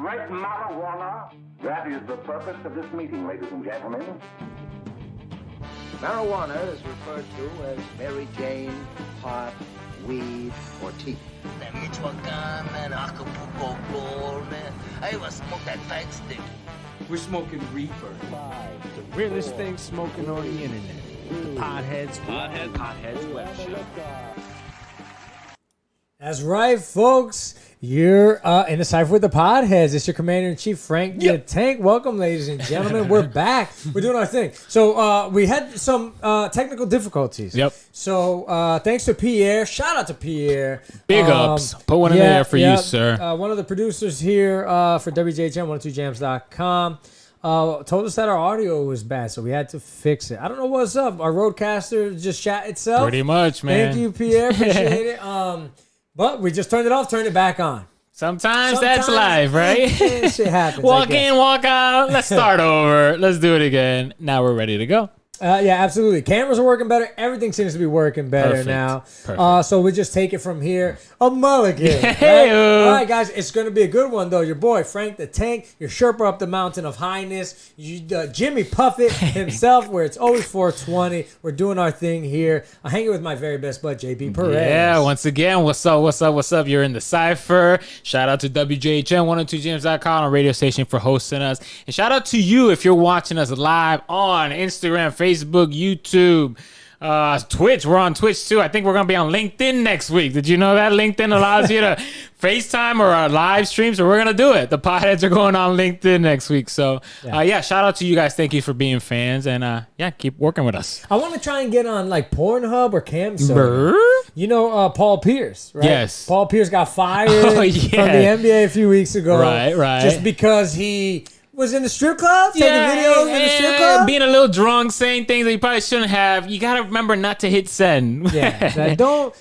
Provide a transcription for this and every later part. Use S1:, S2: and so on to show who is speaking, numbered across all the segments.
S1: great marijuana. That is the purpose of this meeting, ladies and gentlemen.
S2: Marijuana is referred to as Mary Jane, pot, weed, or tea.
S3: That Michoacan, man, Acapulco Gold, man. I even smoke that fat stick.
S4: We're smoking reefer.
S5: The realest thing smoking on the internet. The Podheads Web Show.
S6: That's right, folks. You're in the cipher with the Podheads. It's your Commander-in-Chief, Frank the Tank. Welcome, ladies and gentlemen. We're back. We're doing our thing. So we had some technical difficulties.
S7: Yep.
S6: So thanks to Pierre. Shout out to Pierre.
S7: Big ups. Put one in there for you, sir.
S6: One of the producers here for WJHM 102jams.com told us that our audio was bad, so we had to fix it. I don't know what's up. Our roadcaster just shot itself.
S7: Pretty much, man.
S6: Thank you, Pierre. Appreciate it. But we just turned it off, turned it back on.
S7: Sometimes that's life, right?
S6: Shit happens.
S7: Walk in, walk out. Let's start over. Let's do it again. Now we're ready to go.
S6: Yeah, absolutely. Cameras are working better. Everything seems to be working better
S7: Perfect.
S6: now.
S7: Perfect.
S6: So we just take it from here. A mulligan. Right?
S7: Hey-o.
S6: All right, guys. It's going to be a good one, though. Your boy, Frank the Tank, your Sherpa up the mountain of highness, Jimmy Puffett himself, where it's always 420. We're doing our thing here. I'm hanging with my very best bud, JB Perez.
S7: Yeah, once again, what's up, what's up, what's up? You're in the cipher. Shout out to WJHM 102jams.com, a radio station, for hosting us. And shout out to you if you're watching us live on Instagram, Facebook, YouTube, Twitch. We're on Twitch too. I think we're gonna be on LinkedIn next week. Did you know that LinkedIn allows you to FaceTime or live stream? So we're gonna do it. The Podheads are going on LinkedIn next week. So shout out to you guys. Thank you for being fans, and keep working with us.
S6: I want to try and get on like Pornhub or Camsoda. You know Paul Pierce, right?
S7: Yes.
S6: Paul Pierce got fired from the NBA a few weeks ago.
S7: Right.
S6: Just because he was in the strip club, taking videos in the strip club.
S7: Being a little drunk, saying things that you probably shouldn't have. You gotta remember not to hit send.
S6: Yeah.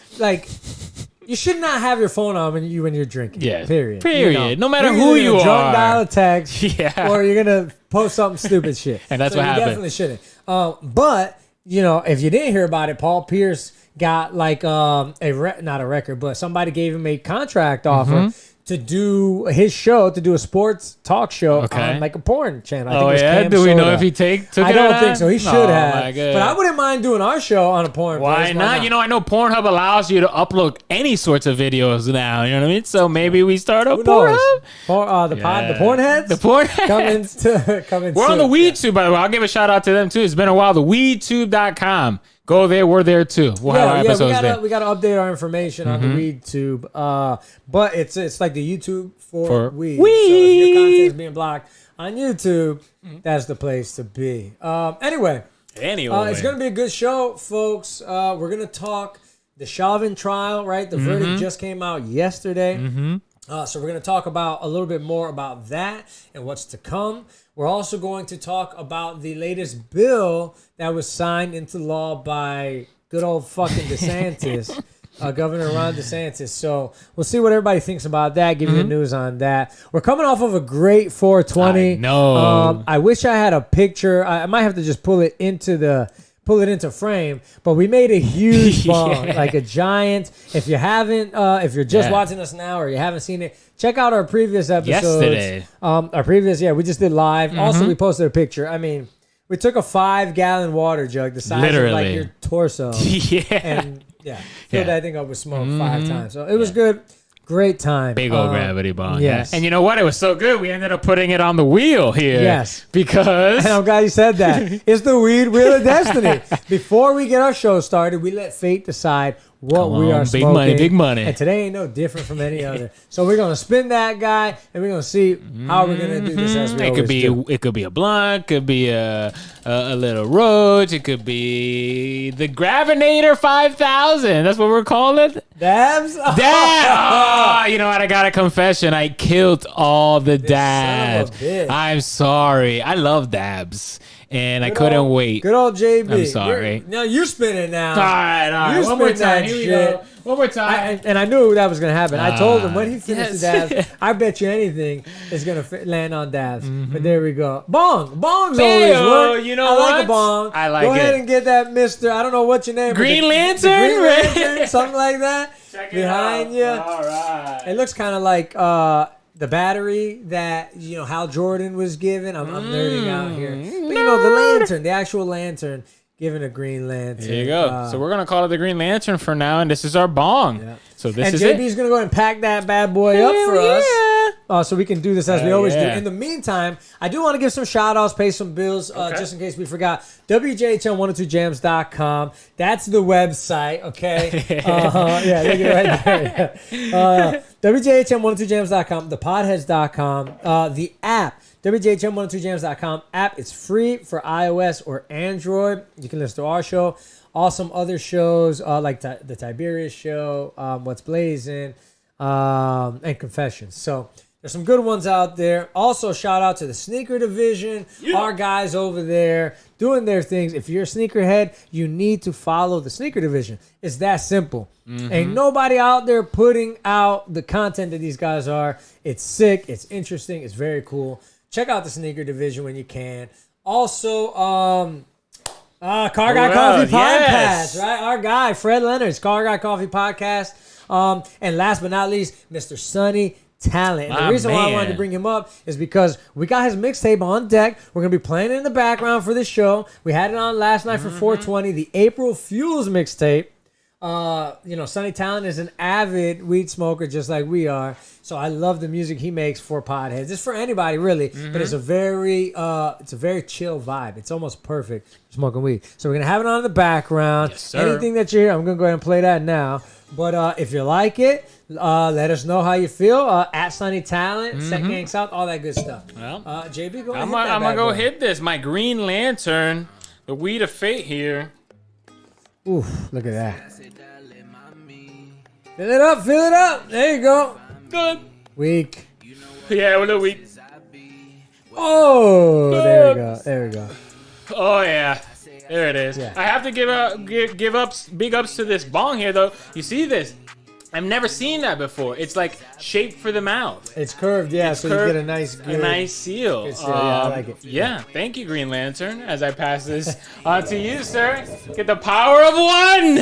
S6: You should not have your phone on when you're drinking.
S7: Yeah.
S6: Period.
S7: No matter who you are.
S6: Drunk dial a text.
S7: Yeah.
S6: Or you're gonna post something stupid shit.
S7: And that's
S6: so
S7: what
S6: you
S7: happened.
S6: Definitely shouldn't. But if you didn't hear about it, Paul Pierce got like not a record, but somebody gave him a contract offer to do his show, to do a sports talk show on like a porn channel. I think it was Cam
S7: Do we
S6: Soda.
S7: know if he took it?
S6: I don't think so. He should have.
S7: My God.
S6: But I wouldn't mind doing our show on a porn.
S7: Why not? I know Pornhub allows you to upload any sorts of videos now. You know what I mean? So maybe we start a Pornhub.
S6: The Pornheads?
S7: The Pornheads.
S6: Coming
S7: We're on the
S6: soon.
S7: WeedTube, by the way. I'll give a shout out to them too. It's been a while. The WeedTube.com. Go there. We're there too. We'll have our episodes there.
S6: We got to update our information on the WeedTube. But it's like the YouTube for weed. So if your content is being blocked on YouTube, that's the place to be. Anyway, it's going to be a good show, folks. We're going to talk the Chauvin trial, right? The verdict just came out yesterday. So we're going to talk about a little bit more about that and what's to come. We're also going to talk about the latest bill that was signed into law by good old fucking DeSantis, Governor Ron DeSantis. So we'll see what everybody thinks about that, give you the news on that. We're coming off of a great 420.
S7: I know.
S6: I wish I had a picture. I might have to just pull it into frame, but we made a huge bong, like a giant. If you haven't, if you're just watching us now or you haven't seen it, check out our previous episodes.
S7: Yesterday.
S6: We just did live. Also, we posted a picture. I mean, we took a 5-gallon water jug the size of like your torso. And filled that thing up with smoke 5 times. So it was good. Great time.
S7: Big old gravity bong.
S6: Yes.
S7: And you know what? It was so good. We ended up putting it on the wheel here.
S6: Yes.
S7: Because.
S6: And I'm glad you said that. It's the weed wheel of destiny. Before we get our show started, we let fate decide what we are smoking.
S7: Big money.
S6: And today ain't no different from any other. So we're going to spin that guy, and we're going to see how we're going to do this as we always do.
S7: It could be a blunt, could be a little roach, it could be the Gravinator 5000. That's what we're calling it?
S6: Dabs?
S7: Oh, you know what? I got a confession. I killed all the dabs.
S6: Son of a bitch.
S7: I'm sorry. I love dabs. And I couldn't wait.
S6: Good old JB.
S7: I'm sorry.
S6: Now you're spinning now.
S7: All right.
S6: You're
S7: One more
S6: spinning
S7: time.
S6: that
S7: Here we
S6: shit.
S7: go. One more time.
S6: And I knew that was going to happen. I told him when he finished
S7: yes.
S6: the dabs, I bet you anything is going to land on dabs. But there we go. Bong. Bong's always work.
S7: You know
S6: I
S7: what?
S6: like a bong.
S7: I like
S6: Go
S7: it.
S6: ahead and get that Mr. I don't know what your name is.
S7: Green
S6: The
S7: Lantern?
S6: Green Lantern, something like that.
S7: Check it
S6: behind
S7: out.
S6: you.
S7: All right.
S6: It looks kind of like the battery that Hal Jordan was given. I'm nerding out here, but the lantern, the actual lantern, given a green lantern.
S7: There you go. So we're gonna call it the Green Lantern for now, and this is our bong.
S6: Yeah.
S7: So this
S6: and
S7: is
S6: JB's
S7: it.
S6: gonna go ahead and pack that bad boy up for us. So we can do this as we always do. In the meantime, I do want to give some shout outs, pay some bills, just in case we forgot. WJHL1023jams.com. That's the website, okay? Yeah, look at it right there. WJHL1023jams.com, thepodheads.com, the app. WJHM102jams.com app. It's free for iOS or Android. You can listen to our show. Awesome other shows like the Tiberius Show, What's Blazing, and Confessions. So there's some good ones out there. Also, shout out to the sneaker division. Our guys over there doing their things. If you're a sneakerhead, you need to follow the sneaker division. It's that simple. Ain't nobody out there putting out the content that these guys are. It's sick. It's interesting. It's very cool. Check out the sneaker division when you can. Also, Car Guy Coffee Podcast, right? Our guy, Fred Leonard's Car Guy Coffee Podcast. And last but not least, Mr. Sonny Talent. And the reason why I wanted to bring him up is because we got his mixtape on deck. We're going to be playing it in the background for this show. We had it on last night for 420, the April Fuels mixtape. Sonny Talent is an avid weed smoker just like we are. So I love the music he makes for Podheads. It's for anybody really, but it's a very chill vibe. It's almost perfect for smoking weed. So we're gonna have it on in the background.
S7: Yes, sir.
S6: Anything that you hear, I'm gonna go ahead and play that now. But if you like it, let us know how you feel. At Sonny Talent, Set Gang South, all that good stuff. Well, JB, go ahead.
S7: I'm gonna go hit this. My Green Lantern, the weed of fate here.
S6: Oof, look at that. Fill it up. There you go.
S7: Good.
S6: Weak.
S7: Yeah, a little weak.
S6: Oh, there we go.
S7: Oh yeah, there it is.
S6: Yeah.
S7: I have to give big ups to this bong here though. You see this? I've never seen that before. It's like shaped for the mouth.
S6: It's curved, yeah. So
S7: curved,
S6: you get a nice
S7: seal.
S6: Yeah, I like it.
S7: Yeah, thank you, Green Lantern. As I pass this on to you, sir. Get the power of one.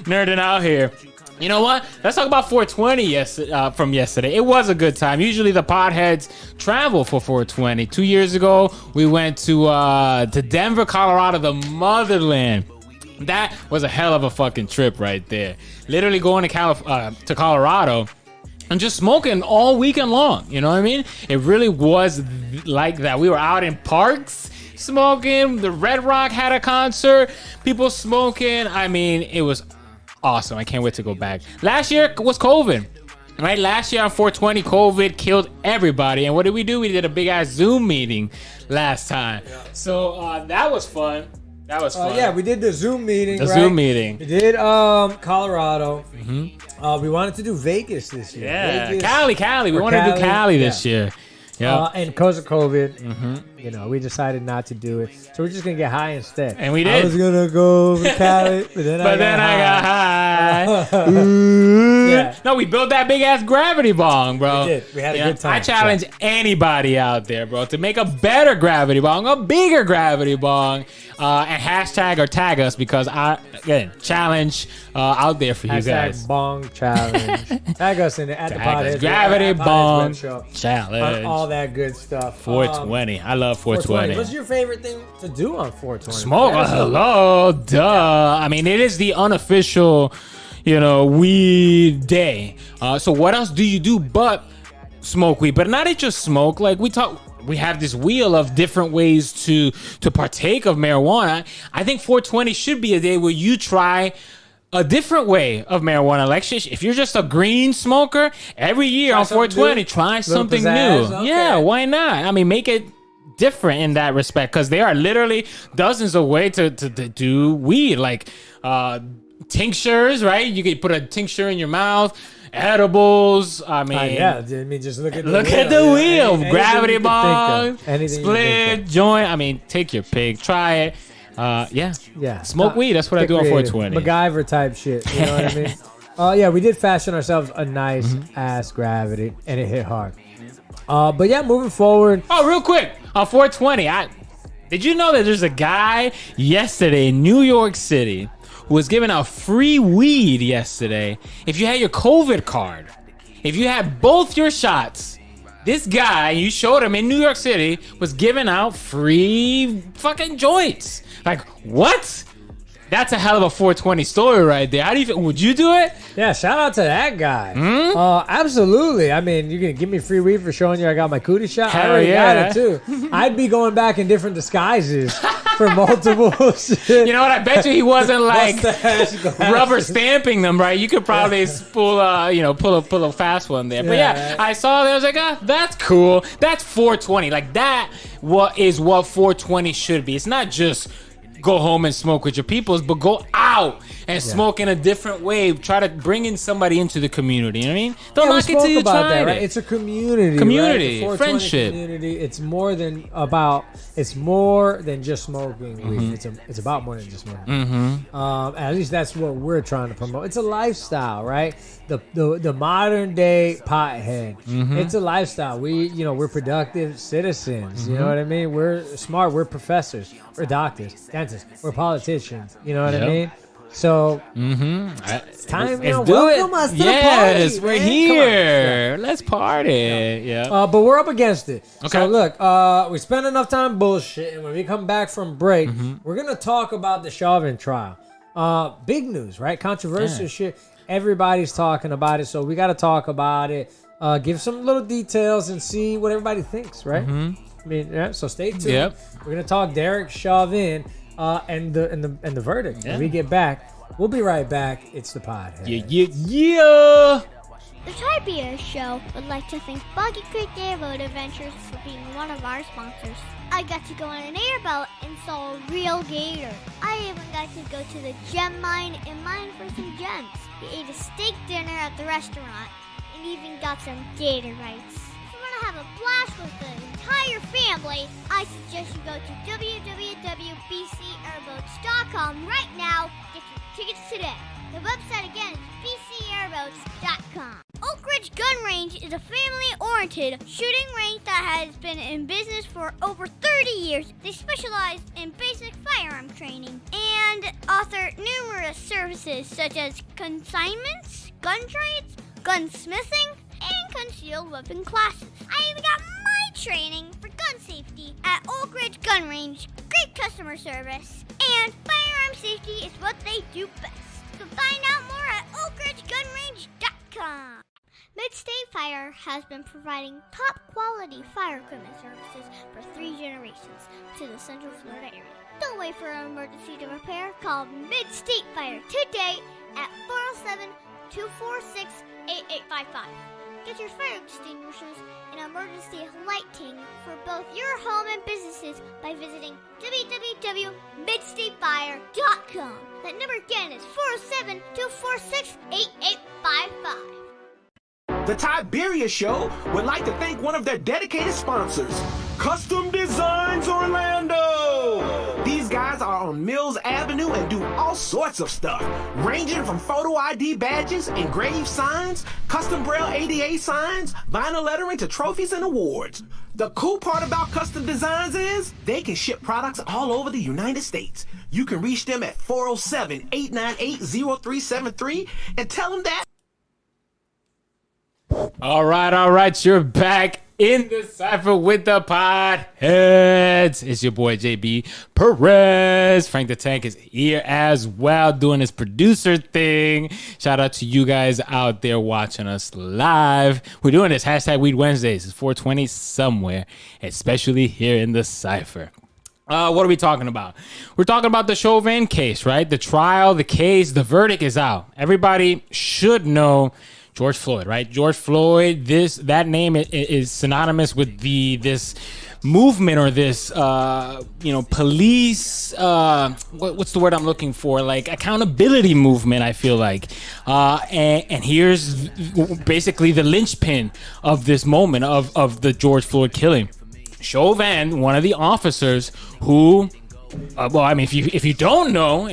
S7: Nerding out here. You know what? Let's talk about 420 from yesterday. It was a good time. Usually the Podheads travel for 420. 2 years ago, we went to Denver, Colorado, the motherland. That was a hell of a fucking trip right there. Literally going to Colorado and just smoking all weekend long. You know what I mean? It really was like that. We were out in parks smoking. The Red Rock had a concert. People smoking. I mean, it was awesome. I can't wait to go back. Last year was COVID. Right? Last year on 420, COVID killed everybody. And what did we do? We did a big ass Zoom meeting last time. So that was fun. That was fun.
S6: Yeah, we did the Zoom meeting.
S7: Zoom meeting.
S6: We did Colorado. We wanted to do Vegas this year.
S7: Yeah,
S6: Vegas,
S7: Cali. We wanted to do Cali this year. Yeah.
S6: And because of COVID, we decided not to do it. So we're just gonna get high instead.
S7: And we did.
S6: I was gonna go to Cali, but then I got high.
S7: Yeah. No, we built that big ass gravity bong, bro.
S6: We did. We had a good time.
S7: I challenge anybody out there, bro, to make a better gravity bong, a bigger gravity bong, and hashtag or tag us because challenge out there for you guys.
S6: Bong challenge. Tag us in it at the Podheads.
S7: Gravity bong
S6: challenge.
S7: On
S6: all that good stuff.
S7: 420. I love 420.
S6: What's your favorite thing to do on 420?
S7: Smoke. Hello, duh. I mean, it is the unofficial, weed day. So what else do you do but smoke weed? But not just smoke. Like we have this wheel of different ways to partake of marijuana. I think 420 should be a day where you try a different way of marijuana. Like if you're just a green smoker, every year on 420, try something new.
S6: Okay.
S7: Yeah, why not? I mean, make it different in that respect because there are literally dozens of ways to do weed, like tinctures, right? You could put a tincture in your mouth. Edibles. I mean,
S6: just look at
S7: the wheel. Gravity bong,
S6: anything
S7: split joint. I mean, take your pick, try it. Smoke weed. That's what I do on 420.
S6: MacGyver type shit. You know what I mean? We did fashion ourselves a nice ass gravity, and it hit hard. But moving forward.
S7: Oh, real quick on 420. Did you know that there's a guy yesterday in New York City who was giving out free weed yesterday if you had your COVID card? if you had both your shots, this guy, you showed him in New York City, was giving out free fucking joints. Like, what? That's a hell of a 420 story right there. How do you would you do it?
S6: Yeah, shout out to that guy. Absolutely. I mean, you're gonna give me free weed for showing you I got my cootie shot.
S7: Hell
S6: I already
S7: yeah.
S6: got it too. I'd be going back in different disguises for multiple shit.
S7: You know what? I bet you he wasn't like
S6: Mustache,
S7: rubber stamping them, right? You could probably pull a fast one there. But yeah, I saw that. I was like, that's cool. That's 420. Like that. What 420 should be? It's not just go home and smoke with your peoples, but go out and smoke in a different way. Try to bring in somebody into the community. You know what I mean? Don't knock it till you try it.
S6: Right? It's a community.
S7: Community,
S6: right?
S7: friendship.
S6: Community. It's more than just smoking weed. It's about more than just smoking. At least that's what we're trying to promote. It's a lifestyle, right? The modern day pothead. It's a lifestyle. We're productive citizens. You know what I mean? We're smart. We're professors. We're doctors, dentists. We're politicians. You know what I mean? So it's time.
S7: Let's do
S6: welcome
S7: it.
S6: us to the
S7: Yes,
S6: party.
S7: we're
S6: Man.
S7: here. Let's party. Yeah.
S6: But we're up against it.
S7: Okay.
S6: So look, we spent enough time bullshitting. When we come back from break, we're gonna talk about the Chauvin trial. Big news, right? Controversial shit. Everybody's talking about it, so we got to talk about it. Give some little details and see what everybody thinks, right? I mean, yeah. So stay tuned.
S7: Yep.
S6: We're gonna talk Derek Chauvin and the verdict.
S7: Yeah.
S6: When we get back, we'll be right back. It's the Podheads.
S7: Yeah.
S8: The Tribia Show would like to thank Boggy Creek Airboat Adventures for being one of our sponsors. I got to go on an airboat and saw a real gator. I even got to go to the gem mine and mine for some gems. We ate a steak dinner at the restaurant and even got some gator bites. If you want to have a blast with the entire family, I suggest you go to www.bcairboats.com right now. Get your tickets today. The website again is bcairboats.com. Oak Ridge Gun Range is a family-oriented shooting range that has been in business for over 30 years. They specialize in basic firearm training and offer numerous services such as consignments, gun trades, gunsmithing, and concealed weapon classes. I even got my training for gun safety at Oak Ridge Gun Range. Great customer service, and firearm safety is what they do best. So find out more at oakridgegunrange.com. Midstate Fire has been providing top quality fire equipment services for 3 generations to the Central Florida area. Don't wait for an emergency to repair. Call Midstate Fire today at 407-246-8855. Get your fire extinguishers and emergency lighting for both your home and businesses by visiting www.midstatefire.com. That number again is 407-246-8855.
S9: The Tiberia Show would like to thank one of their dedicated sponsors, Custom Designs Orlando. These guys are on Mills Avenue and do all sorts of stuff, ranging from photo ID badges, engraved signs, custom braille ADA signs, vinyl lettering to trophies and awards. The cool part about Custom Designs is they can ship products all over the United States. You can reach them at 407-898-0373 and tell them that.
S7: All right. You're back in the cipher with the Podheads. It's your boy JB Perez. Frank the Tank is here as well, doing his producer thing. Shout out to you guys out there watching us live. We're doing this #Weed Wednesdays. It's 420 somewhere, especially here in the cipher. What are we talking about? We're talking about the Chauvin case, right? The trial, the case, the verdict is out. Everybody should know George Floyd, right? George Floyd, that name is synonymous with this movement or this police what's the word I'm looking for? Like accountability movement, I feel like. And here's basically the linchpin of this moment of the George Floyd killing. Chauvin, one of the officers who if you don't know,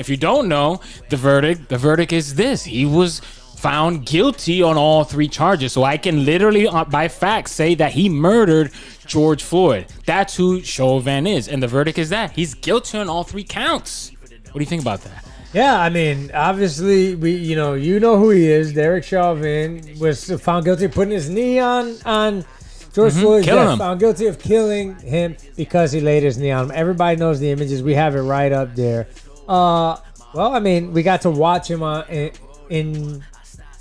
S7: the verdict is this. He was found guilty on all 3 charges. So I can literally, by fact, say that he murdered George Floyd. That's who Chauvin is. And the verdict is that he's guilty on all 3 counts. What do you think about that?
S6: Yeah, I mean, obviously, you know who he is. Derek Chauvin was found guilty of putting his knee on George Floyd.
S7: Killing him.
S6: Found guilty of killing him because he laid his knee on him. Everybody knows the images. We have it right up there. Well, I mean, we got to watch him in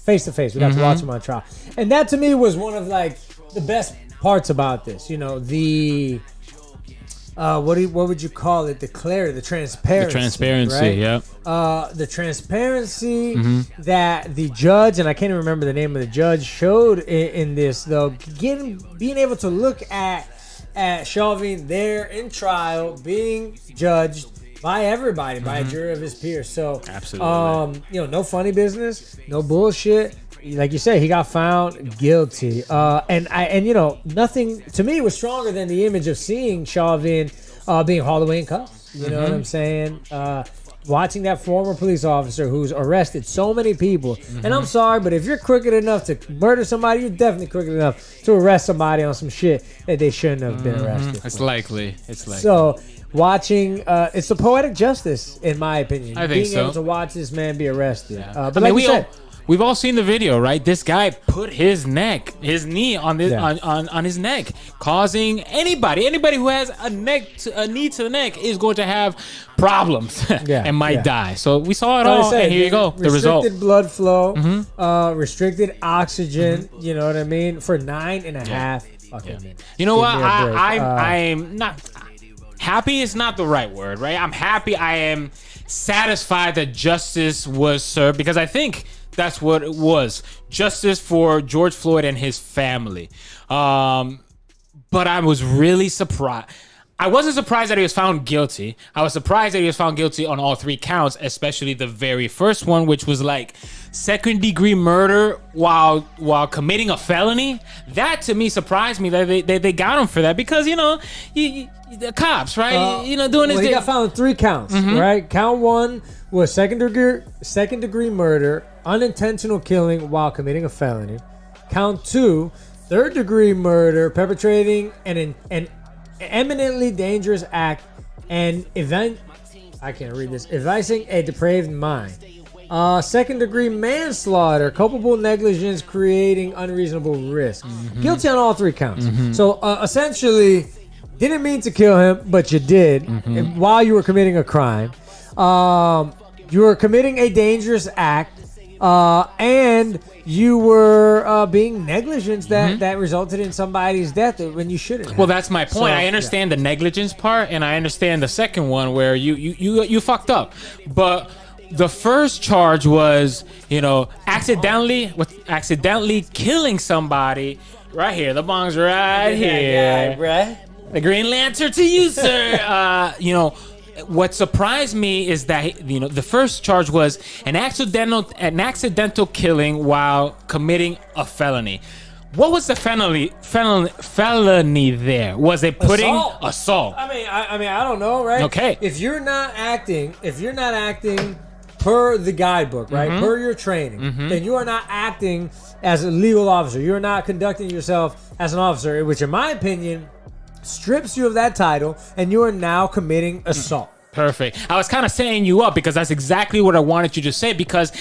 S6: face to face. We got to watch him on trial, and that to me was one of like the best parts about this. You know, the what would you call it? The clarity, the transparency.
S7: The transparency,
S6: right?
S7: yeah.
S6: The transparency that the judge, and I can't even remember the name of the judge, showed in this, though, being able to look at Chauvin there in trial, being judged by everybody, by a jury of his peers. So,
S7: absolutely,
S6: no funny business, no bullshit. Like you said, he got found guilty. And nothing to me was stronger than the image of seeing Chauvin being hauled away in cuffs. You know what I'm saying? Watching that former police officer who's arrested so many people. And I'm sorry, but if you're crooked enough to murder somebody, you're definitely crooked enough to arrest somebody on some shit that they shouldn't have been arrested for.
S7: It's likely.
S6: So watching, it's a poetic justice, in my opinion.
S7: I think
S6: being able to watch this man be arrested.
S7: Yeah.
S6: But like you said,
S7: we've all seen the video, right? This guy put his knee on this on his neck, causing anybody who has a knee to the neck is going to have problems and might die. So we saw it all, and here you go, the result.
S6: Restricted blood flow, restricted oxygen. You know what I mean? For 9.5 fucking minutes.
S7: You know what? I'm not happy. Is not the right word, right? I'm happy. I am satisfied that justice was served, because I think that's what it was. Justice for George Floyd and his family. But I was really surprised. I wasn't surprised that he was found guilty. I was surprised that he was found guilty on all 3 counts, especially the very first one, which was like second-degree murder while committing a felony. That to me surprised me that they got him for that, because the cops, right? Doing his.
S6: He got found on 3 counts, right? Count 1 was second degree murder, unintentional killing while committing a felony. Count 2, third degree murder, perpetrating an eminently dangerous act and advising a depraved mind. Second degree manslaughter, culpable negligence creating unreasonable risk. Guilty on all 3 counts. So essentially, didn't mean to kill him, but you did while you were committing a crime. You were committing a dangerous act, and you were being negligent that resulted in somebody's death when you shouldn't have.
S7: Well, that's my point. So, I understand the negligence part, and I understand the second one where you fucked up. But the first charge was, accidentally killing somebody. Right here, the bong's right here.
S6: Right?
S7: The Green Lantern to you, sir. What surprised me is that the first charge was an accidental killing while committing a felony. What was the felony there? Was it putting assault?
S6: I mean, I don't know, right?
S7: Okay.
S6: If you're not acting per the guidebook, right? Per your training, then you are not acting as a legal officer. You are not conducting yourself as an officer, which in my opinion strips you of that title, and you are now committing assault.
S7: Perfect. I was kind of setting you up, because that's exactly what I wanted you to say, because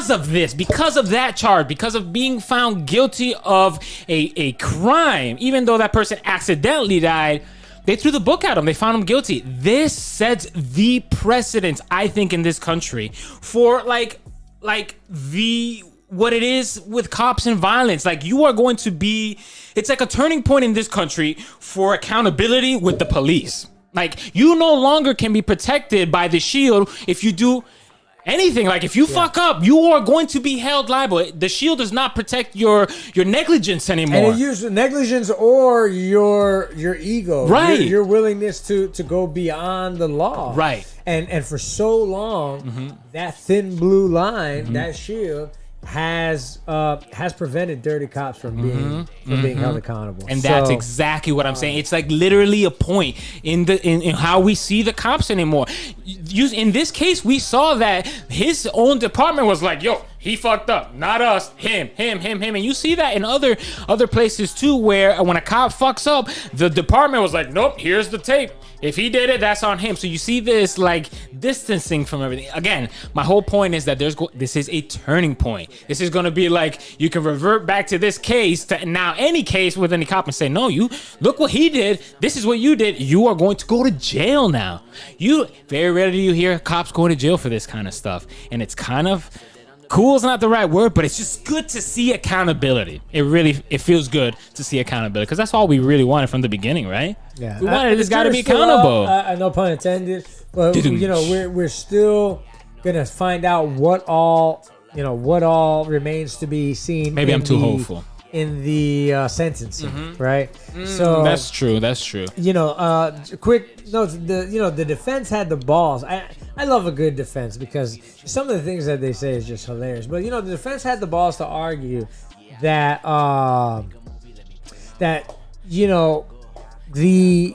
S7: of this, because of that charge, because of being found guilty of a crime, even though that person accidentally died, they threw the book at him. They found him guilty. This sets the precedent, I think, in this country for what it is with cops and violence. Like, you are going to be, it's like a turning point in this country for accountability with the police. Like, you no longer can be protected by the shield if you do anything. Like, if you fuck up, you are going to be held liable. The shield does not protect your negligence anymore.
S6: And it uses negligence or your ego,
S7: right?
S6: Your willingness to go beyond the law,
S7: right? And
S6: for so long, that thin blue line, that shield, has prevented dirty cops from being held accountable.
S7: And that's exactly what I'm saying. It's like literally a point in how we see the cops anymore. In this case, we saw that his own department was like, yo, he fucked up, not us, him. And you see that in other places too, where when a cop fucks up, the department was like, nope, here's the tape. If he did it, that's on him. So you see this like distancing from everything. Again, my whole point is that this is a turning point. This is going to be like, you can revert back to this case to now any case with any cop and say, no, you look what he did. This is what you did. You are going to go to jail now. Very rarely do you hear cops going to jail for this kind of stuff. And it's kind of cool is not the right word, but it's just good to see accountability. It feels good to see accountability because that's all we really wanted from the beginning, right?
S6: Yeah,
S7: we wanted this guy to be accountable.
S6: No pun intended. But we're still gonna find out what all remains to be seen.
S7: Maybe I'm too hopeful
S6: in the sentencing, right? So
S7: that's true.
S6: Quick notes. The defense had the balls. I love a good defense because some of the things that they say is just hilarious. But the defense had the balls to argue that the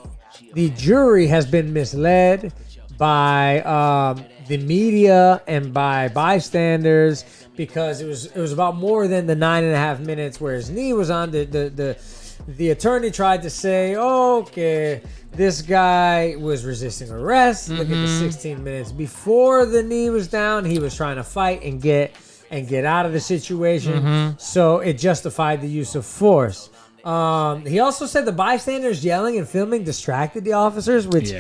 S6: jury has been misled by the media and by bystanders because it was about more than the 9.5 minutes where his knee was on. The attorney tried to say, okay, this guy was resisting arrest. Look at the 16 minutes before the knee was down. He was trying to fight and get out of the situation. So it justified the use of force. He also said the bystanders yelling and filming distracted the officers, which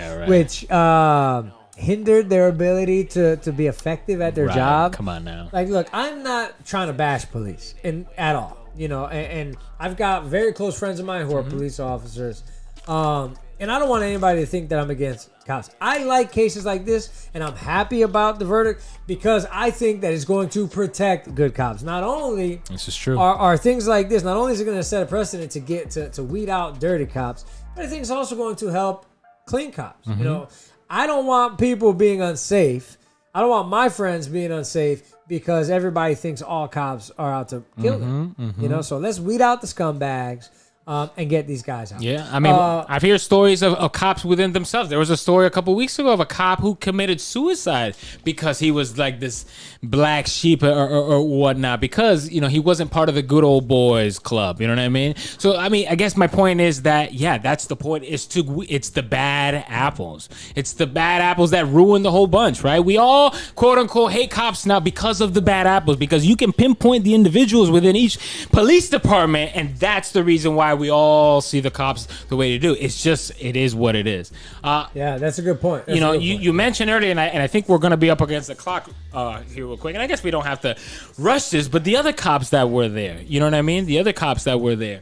S6: hindered their ability to be effective at their job.
S7: Come on now.
S6: Like, look, I'm not trying to bash police at all. And I've got very close friends of mine who are police officers. And I don't want anybody to think that I'm against cops. I like cases like this, and I'm happy about the verdict because I think that it's going to protect good cops. Not only
S7: this is true.
S6: Are things like this, not only is it going to set a precedent to get to weed out dirty cops, but I think it's also going to help clean cops. I don't want people being unsafe. I don't want my friends being unsafe because everybody thinks all cops are out to kill them. So let's weed out the scumbags. And get these guys out.
S7: Yeah, I mean, I've heard stories of cops within themselves. There was a story a couple weeks ago of a cop who committed suicide because he was like this black sheep or whatnot because, he wasn't part of the good old boys club. You know what I mean? So, I guess my point is that, that's the point. It's the bad apples. It's the bad apples that ruin the whole bunch, right? We all, quote unquote, hate cops now because of the bad apples, because you can pinpoint the individuals within each police department, and that's the reason why we all see the cops the way they do. It's just, it is what it is.
S6: That's a good point.
S7: You mentioned earlier, and I think we're going to be up against the clock here real quick, and I guess we don't have to rush this, but the other cops that were there, you know what I mean? The other cops that were there.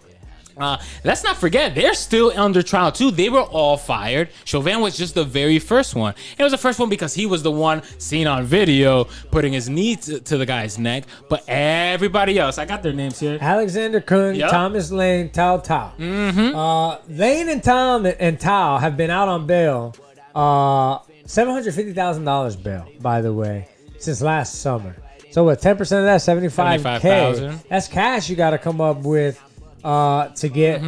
S7: Let's not forget, they're still under trial too. They were all fired. Chauvin was just the very first one. It was the first one because he was the one seen on video putting his knee to the guy's neck. But everybody else, I got their names here.
S6: Alexander Kung, Thomas Lane, Tao Tao. Lane and Tao have been out on bail. $750,000 bail, by the way, since last summer. So what, 10% of that, $75,000? That's cash you got to come up with. To get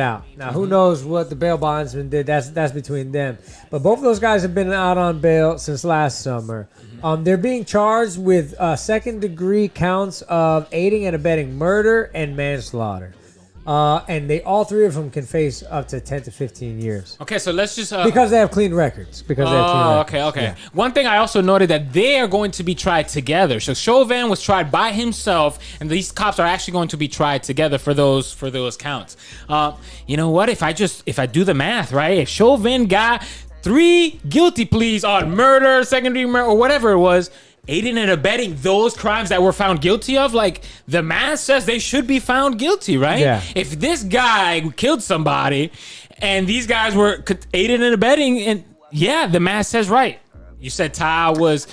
S6: out. Now, who knows what the bail bondsman did? That's between them. But both of those guys have been out on bail since last summer. They're being charged with second-degree counts of aiding and abetting murder and manslaughter. And all three of them can face up to 10 to 15 years.
S7: Okay, so let's just...
S6: because they have clean records. Okay.
S7: Yeah. One thing I also noted that they are going to be tried together. So Chauvin was tried by himself, and these cops are actually going to be tried together for those counts. You know what? If I do the math, right? If Chauvin got 3 guilty pleas on murder, second-degree murder, or whatever it was, aiding and abetting those crimes that were found guilty of, like the math says they should be found guilty, right?
S6: Yeah.
S7: If this guy killed somebody and these guys were aiding and abetting, and the math says right. You said Tao was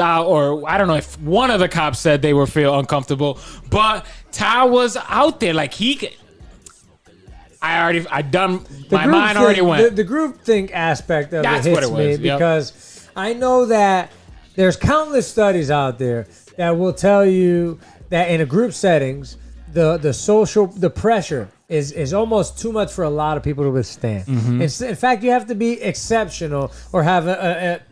S7: out, or I don't know if one of the cops said they were feel uncomfortable, but Tao was out there. Like my mind already went.
S6: The groupthink aspect of it hits me because I know that there's countless studies out there that will tell you that in a group settings, the pressure is almost too much for a lot of people to withstand. In fact, you have to be exceptional or have a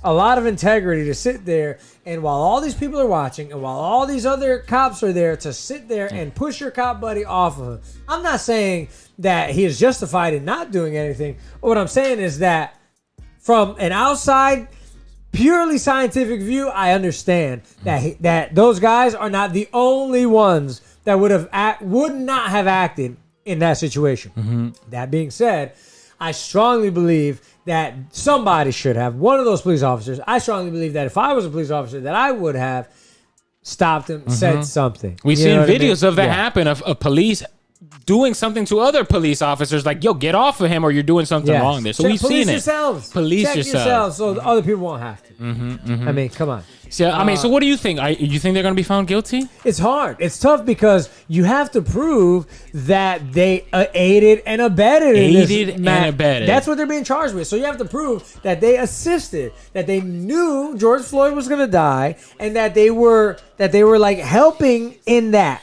S6: a lot of integrity to sit there and while all these people are watching and while all these other cops are there to sit there and push your cop buddy off of him. I'm not saying that he is justified in not doing anything. What I'm saying is that from an outside, purely scientific view, I understand that those guys are not the only ones that would not have acted in that situation. That being said, I strongly believe that somebody should have, one of those police officers, I strongly believe that if I was a police officer, that I would have stopped him, said something.
S7: We've seen videos of that happen, of police doing something to other police officers, like, yo, get off of him or you're doing something wrong there. So we've seen it. Police yourselves.
S6: So other people won't have to. I mean, come on.
S7: So what do you think? You think they're going to be found guilty?
S6: It's hard. It's tough because you have to prove that they aided and abetted. That's what they're being charged with. So you have to prove that they assisted, that they knew George Floyd was going to die, and that they were like helping in that.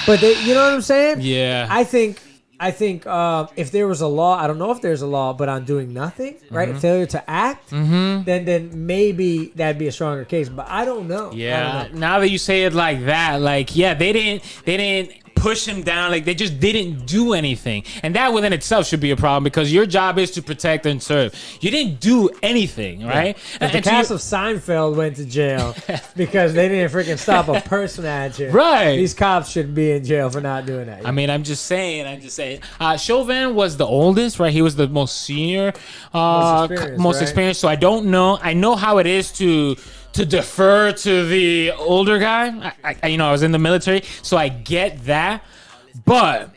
S6: But you know what I'm saying?
S7: Yeah.
S6: I think if there was a law, I don't know if there's a law, but on doing nothing, right? Failure to act, then maybe that'd be a stronger case. But I don't know.
S7: Yeah. Now that you say it like that, like, yeah, they didn't push him down. Like, they just didn't do anything. And that within itself should be a problem because your job is to protect and serve. You didn't do anything, right?
S6: Yeah. The cast of Seinfeld went to jail because they didn't freaking stop a person at you.
S7: Right.
S6: These cops should be in jail for not doing that.
S7: I mean, I'm just saying. Chauvin was the oldest, right? He was the most senior, most experienced. So I don't know. I know how it is to defer to the older guy. I was in the military, so I get that. But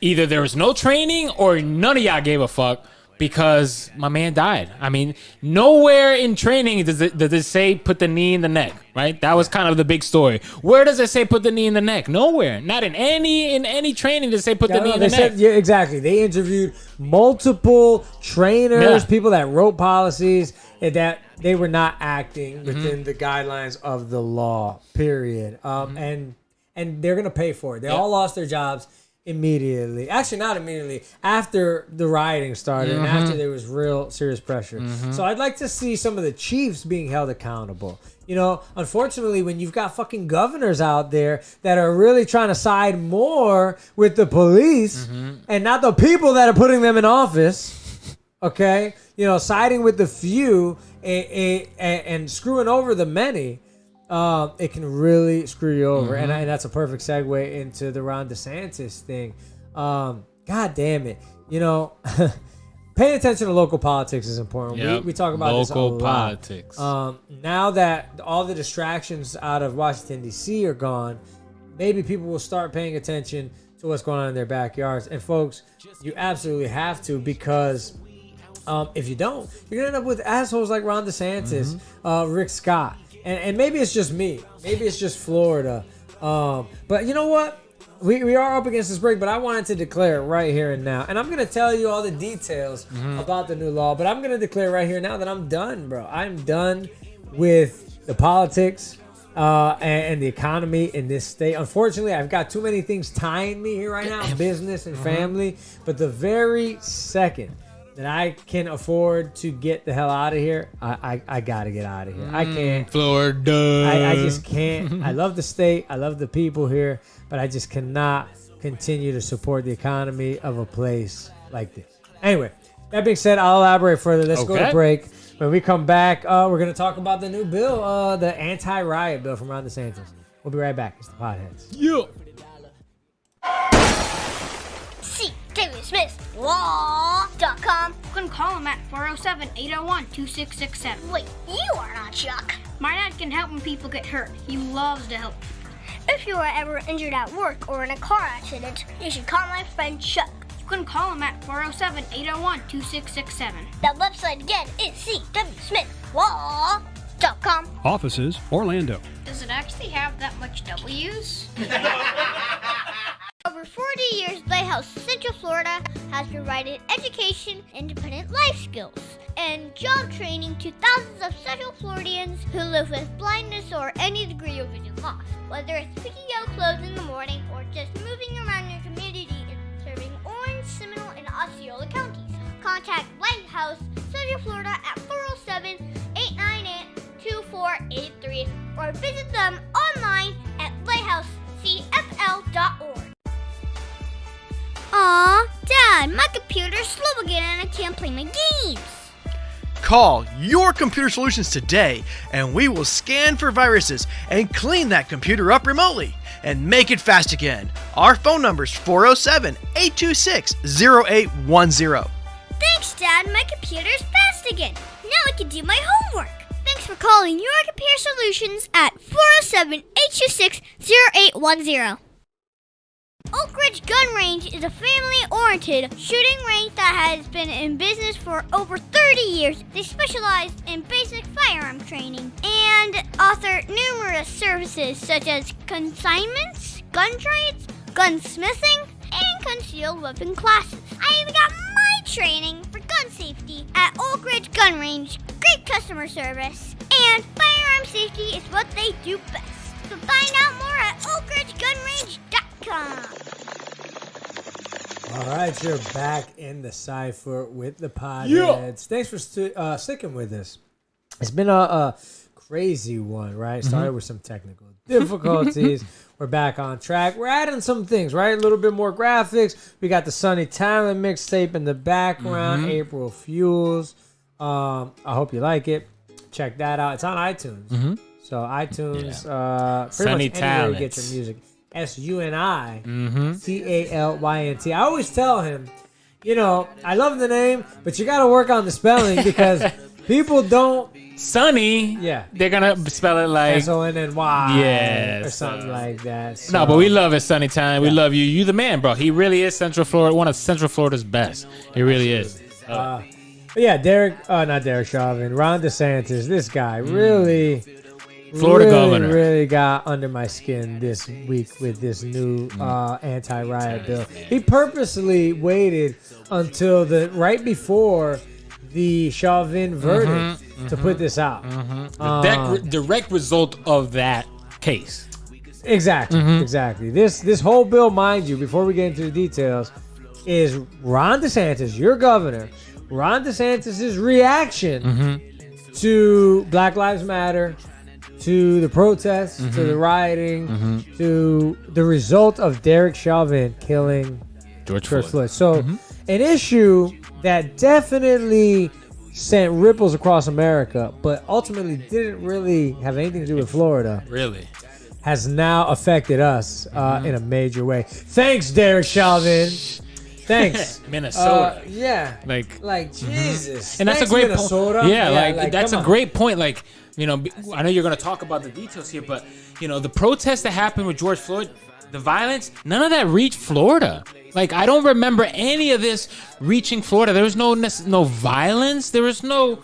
S7: either there was no training or none of y'all gave a fuck because my man died. I mean, nowhere in training does it say put the knee in the neck, right? That was kind of the big story. Where does it say put the knee in the neck? Nowhere. Not in any training does it say put the knee in the neck.
S6: Yeah, exactly. They interviewed multiple trainers, people that wrote policies, and that they were not acting within the guidelines of the law, period. And they're going to pay for it. They all lost their jobs immediately. Actually, not immediately. After the rioting started and after there was real serious pressure. So I'd like to see some of the chiefs being held accountable. You know, unfortunately, when you've got fucking governors out there that are really trying to side more with the police and not the people that are putting them in office, okay? You know, siding with the few and screwing over the many, it can really screw you over. And that's a perfect segue into the Ron DeSantis thing. God damn it. You know, paying attention to local politics is important.
S7: Yep.
S6: We talk about this a lot.
S7: Local politics.
S6: Now that all the distractions out of Washington, D.C. are gone, maybe people will start paying attention to what's going on in their backyards. And folks, you absolutely have to, because if you don't, you're going to end up with assholes like Ron DeSantis, Rick Scott. And maybe it's just me. Maybe it's just Florida. But you know what? We are up against this break, but I wanted to declare right here and now. And I'm going to tell you all the details about the new law, but I'm going to declare right here now that I'm done, bro. I'm done with the politics and the economy in this state. Unfortunately, I've got too many things tying me here right now, business and family. But the very second that I can afford to get the hell out of here, I got to get out of here. I can't.
S7: Florida.
S6: I just can't. I love the state. I love the people here. But I just cannot continue to support the economy of a place like this. Anyway, that being said, I'll elaborate further. Let's go to break. When we come back, we're going to talk about the new bill, the anti-riot bill from Ron DeSantis. We'll be right back. It's the Podheads.
S7: Yeah.
S8: CWSmithLaw.com.
S10: You can call him at 407-801-2667.
S8: Wait, you are not Chuck.
S10: My dad can help when people get hurt. He loves to help people.
S8: If you are ever injured at work or in a car accident, you should call my friend Chuck.
S10: You can call him at 407-801-2667.
S8: The website again is CWSmithLaw.com.
S11: Offices, Orlando.
S10: Does it actually have that much W's?
S8: Over 40 years, Lighthouse Central Florida has provided education, independent life skills, and job training to thousands of Central Floridians who live with blindness or any degree of vision loss. Whether it's picking out clothes in the morning or just moving around your community and serving Orange, Seminole, and Osceola counties, contact Lighthouse Central Florida at or visit them online at lighthousecfl.org. Aw, Dad, my computer's slow again and I can't play my games.
S11: Call Your Computer Solutions today and we will scan for viruses and clean that computer up remotely and make it fast again. Our phone number is 407-826-0810.
S8: Thanks, Dad. My computer's fast again. Now I can do my homework. Thanks for calling Your Computer Solutions at 407-826-0810. Oak Ridge Gun Range is a family-oriented shooting range that has been in business for over 30 years. They specialize in basic firearm training and offer numerous services such as consignments, gun trades, gunsmithing, and concealed weapon classes. I even got my training for gun safety at Oak Ridge Gun Range. Great customer service, and firearm safety is what they do best. So find out more at oakridgegunrange.com.
S6: All right, you're back in the cipher with the Podheads. Thanks for sticking with us. It's been a crazy one, right? Started with some technical difficulties. We're back on track. We're adding some things, right? A little bit more graphics. We got the Sunny Talent mixtape in the background. April Fuels. I hope you like it. Check that out. It's on iTunes. So iTunes, pretty
S7: Sunny
S6: much anywhere you get
S7: Talents.
S6: your music. SUNITALYNT. I always tell him, I love the name, but you got to work on the spelling because people don't.
S7: Sunny.
S6: Yeah.
S7: They're going to spell it like
S6: SONNY.
S7: Yes.
S6: Or something like that. So.
S7: No, but we love it, Sunny Time. We love you. You the man, bro. He really is Central Florida, one of Central Florida's best. He really is.
S6: But yeah, not Derek Chauvin, Ron DeSantis, this guy really.
S7: Florida governor
S6: really got under my skin this week with this new anti-riot bill. He purposely waited until right before the Chauvin verdict to put this out.
S7: The direct result of that case.
S6: Exactly. This whole bill, mind you, before we get into the details, is Ron DeSantis, your governor, Ron DeSantis' reaction to Black Lives Matter, to the protests, to the rioting, to the result of Derek Chauvin killing George Floyd. So an issue that definitely sent ripples across America, but ultimately didn't really have anything to do with Florida.
S7: Really?
S6: Has now affected us in a major way. Thanks, Derek Chauvin. Thanks.
S7: Minnesota.
S6: Yeah.
S7: Like
S6: Jesus.
S7: And that's
S6: Thanks,
S7: a great
S6: Minnesota.
S7: point. Yeah, that's a
S6: come on.
S7: great point. Like, I know you're going to talk about the details here, but, the protests that happened with George Floyd, the violence, none of that reached Florida. Like, I don't remember any of this reaching Florida. There was no violence. There was no...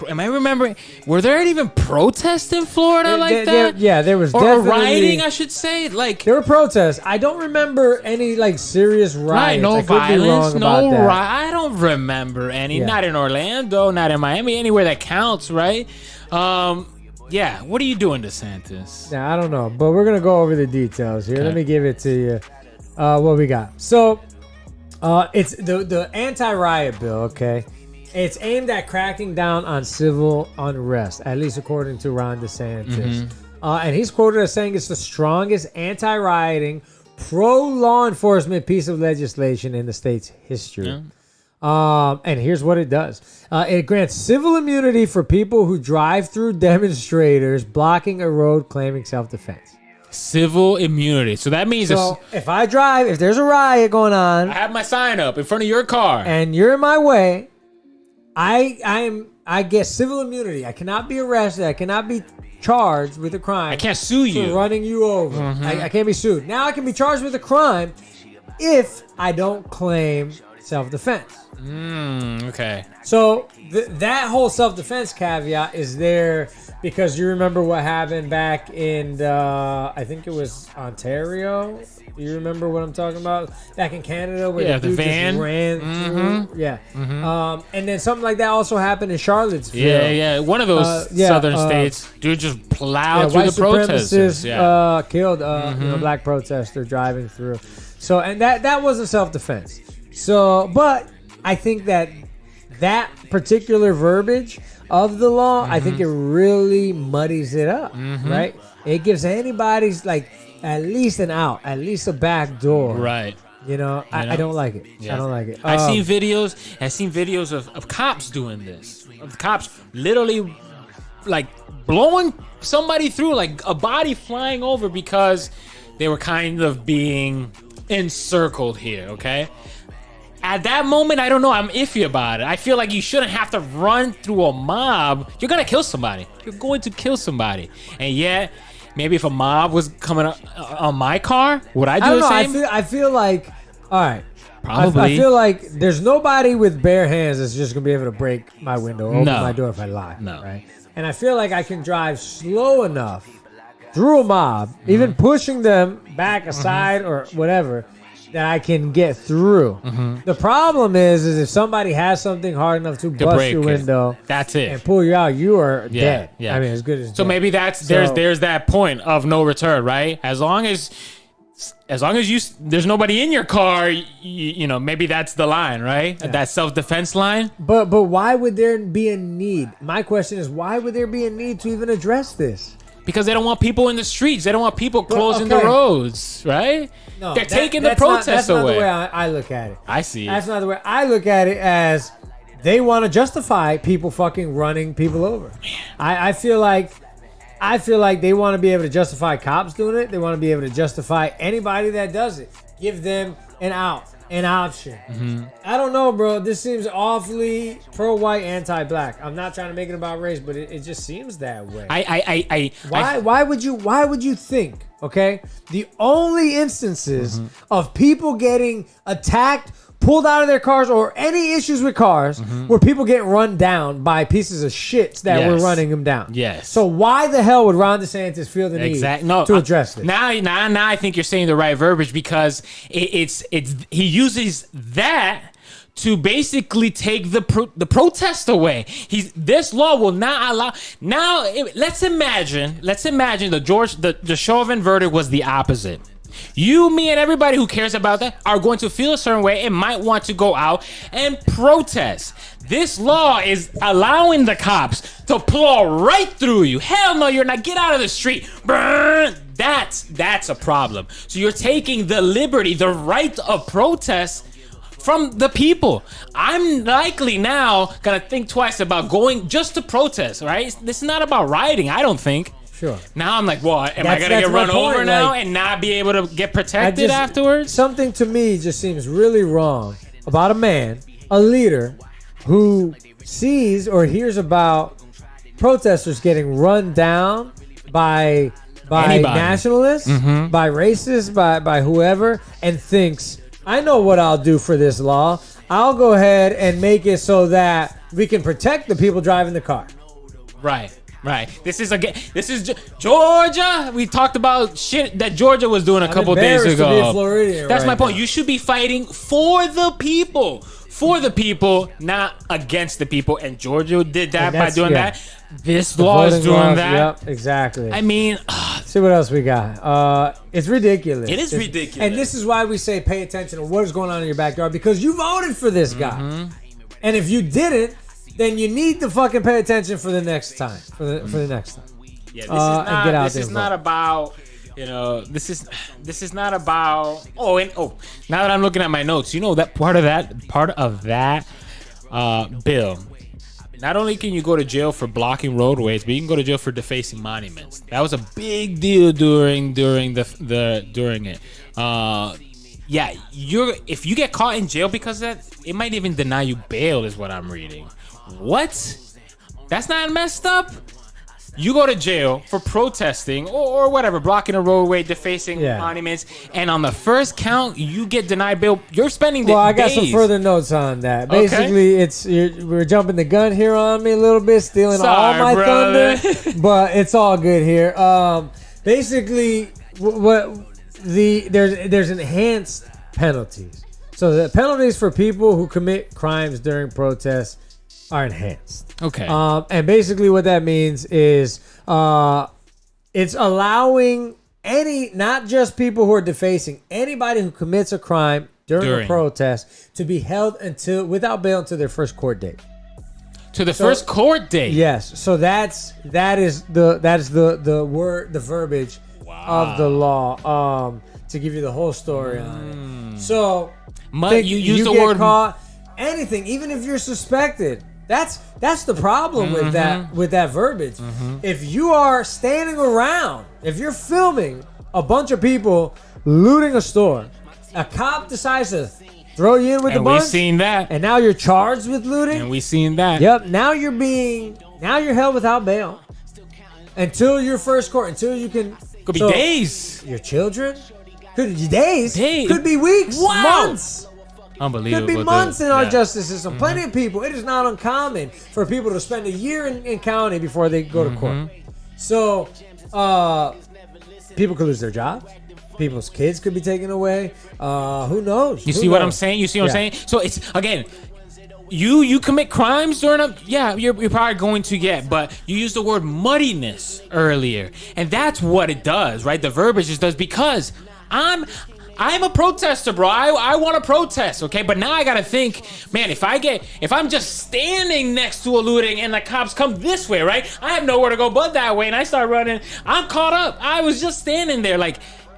S7: Am I remembering? Were there even protests in Florida that?
S6: There was
S7: or
S6: definitely
S7: rioting, I should say. Like
S6: there were protests. I don't remember any serious riots.
S7: no
S6: I could be
S7: violence,
S6: wrong about that.
S7: I don't remember any.
S6: Yeah.
S7: Not in Orlando, not in Miami, anywhere that counts, right? Yeah. What are you doing, DeSantis?
S6: Yeah, I don't know, but we're gonna go over the details here.
S7: Okay.
S6: Let me give it to you. What we got? So, it's the anti-riot bill. Okay. It's aimed at cracking down on civil unrest, at least according to Ron DeSantis. And he's quoted as saying it's the strongest anti-rioting, pro-law enforcement piece of legislation in the state's history. And here's what it does. It grants civil immunity for people who drive through demonstrators blocking a road claiming self-defense.
S7: Civil immunity. So that means
S6: if there's a riot going on,
S7: I have my sign up in front of your car,
S6: and you're in my way, I get civil immunity. I cannot be arrested. I cannot be charged with a crime.
S7: I can't sue you
S6: for running you over. I can't be sued. Now I can be charged with a crime if I don't claim self-defense.
S7: Okay.
S6: So that whole self-defense caveat is there because you remember what happened back in I think it was Ontario. Do you remember what I'm talking about? Back in Canada where the dude
S7: van
S6: just ran through. Yeah. And then something like that also happened in Charlottesville.
S7: Yeah. One of those southern states. Dude just plowed through the protesters.
S6: Killed black protester driving through. So, and that wasn't self-defense. So, but I think that that particular verbiage of the law, I think it really muddies it up, right? It gives anybody's like at least an out, at least a back door,
S7: Right.
S6: You know, I don't like it.
S7: Yeah.
S6: I don't like it.
S7: I've seen videos of cops doing this. Of cops literally like blowing somebody through, like a body flying over because they were kind of being encircled here, okay? At that moment, I don't know. I'm iffy about it. I feel like you shouldn't have to run through a mob. You're going to kill somebody. You're going to kill somebody. And yet, maybe if a mob was coming up on my car, would I do the same?
S6: I feel like, all right.
S7: Probably.
S6: I feel like there's nobody with bare hands that's just going to be able to break my window, open my door if I lie.
S7: No.
S6: Right? And I feel like I can drive slow enough through a mob, even pushing them back aside or whatever, that I can get through. The problem is if somebody has something hard enough to bust your window,
S7: that's it,
S6: and pull you out, you are dead.
S7: Yeah.
S6: I mean, as good as
S7: so
S6: dead.
S7: maybe there's that point of no return, right? As long as you there's nobody in your car, you know, maybe that's the line, right? Yeah. That self-defense line.
S6: But why would there be a need? My question is, why would there be a need to even address this?
S7: Because they don't want people in the streets. They don't want people closing the roads, right?
S6: No,
S7: they're taking the protest away.
S6: That's not the way I look at it.
S7: I see.
S6: That's not the way I look at it. As they want to justify people fucking running people over. I feel like they want to be able to justify cops doing it. They want to be able to justify anybody that does it. Give them an out, an option. I don't know, bro. This seems awfully pro-white, anti-black. I'm not trying to make it about race, but it just seems that way. Why would you think? Okay, the only instances of people getting attacked, pulled out of their cars, or any issues with cars were people getting run down by pieces of shit that were running them down.
S7: Yes.
S6: So why the hell would Ron DeSantis feel the need to address this?
S7: Now I think you're saying the right verbiage, because it's he uses that to basically take the protest away. This law will not allow. Now let's imagine the Chauvin verdict was the opposite. You, me, and everybody who cares about that are going to feel a certain way and might want to go out and protest. This law is allowing the cops to plow right through you. Hell no, you're not. Get out of the street. Burn. That's a problem. So you're taking the liberty, the right of protest from the people. I'm likely now gonna think twice about going just to protest, right? This is not about rioting, I don't think.
S6: Sure.
S7: Now I'm like, what? Am I gonna get run over now and not be able to get protected afterwards?
S6: Something to me just seems really wrong about a man, a leader, who sees or hears about protesters getting run down by nationalists, by racists, by whoever, and thinks, I know what I'll do for this law. I'll go ahead and make it so that we can protect the people driving the car.
S7: Right. This is Georgia. We talked about shit that Georgia was doing a couple days ago.
S6: To be a Floridian
S7: That's my point.
S6: now.
S7: You should be fighting for the people. For the people, not against the people. And Georgia did that by doing that. This law is doing that.
S6: Yep, exactly.
S7: I mean,
S6: see what else we got. It's ridiculous.
S7: It is ridiculous.
S6: And this is why we say pay attention to what is going on in your backyard, because you voted for this guy. And if you didn't, then you need to fucking pay attention for the next time. For the next time.
S7: Yeah, this is not about. You know, this is not about. Now that I'm looking at my notes, you know that part of that bill. Not only can you go to jail for blocking roadways, but you can go to jail for defacing monuments. That was a big deal during it. If you get caught in jail because of that, it might even deny you bail, is what I'm reading. What? That's not messed up? You go to jail for protesting or whatever, blocking a roadway, defacing monuments, and on the first count, you get denied bail. You're spending the days.
S6: Well, I got some further notes on that. Basically, we're jumping the gun here on me a little bit, stealing all my thunder, but it's all good here. Basically, there's enhanced penalties. So the penalties for people who commit crimes during protests are enhanced.
S7: Okay.
S6: And basically what that means is it's allowing not just people who are defacing, anybody who commits a crime during a protest to be held without bail until their first court date.
S7: To the first court date.
S6: Yes. So that is the verbiage of the law. To give you the whole story on it. So
S7: you use the
S6: get
S7: word
S6: caught, anything, even if you're suspected. That's the problem with that verbiage. If you are standing around, if you're filming a bunch of people looting a store, a cop decides to throw you in with the bunch.
S7: We've seen that.
S6: And now you're charged with looting.
S7: And we've seen that.
S6: Yep. Now you're held without bail until your first court, until you can.
S7: Could be days.
S6: Your children. Could be days. Could be weeks.
S7: Wow.
S6: Months.
S7: Unbelievable.
S6: Could be months in our justice system. Plenty of people. It is not uncommon for people to spend a year in county before they go to court. So, people could lose their jobs. People's kids could be taken away. Who knows?
S7: You see what I'm saying? I'm saying? So it's, again, you commit crimes during you're probably going to get, but you used the word muddiness earlier. And that's what it does, right? The verbiage just does, because I'm a protester, bro. I want to protest, okay? But now I gotta think, man, if I'm just standing next to a looting and the cops come this way, right? I have nowhere to go but that way, and I start running. I'm caught up. I was just standing there,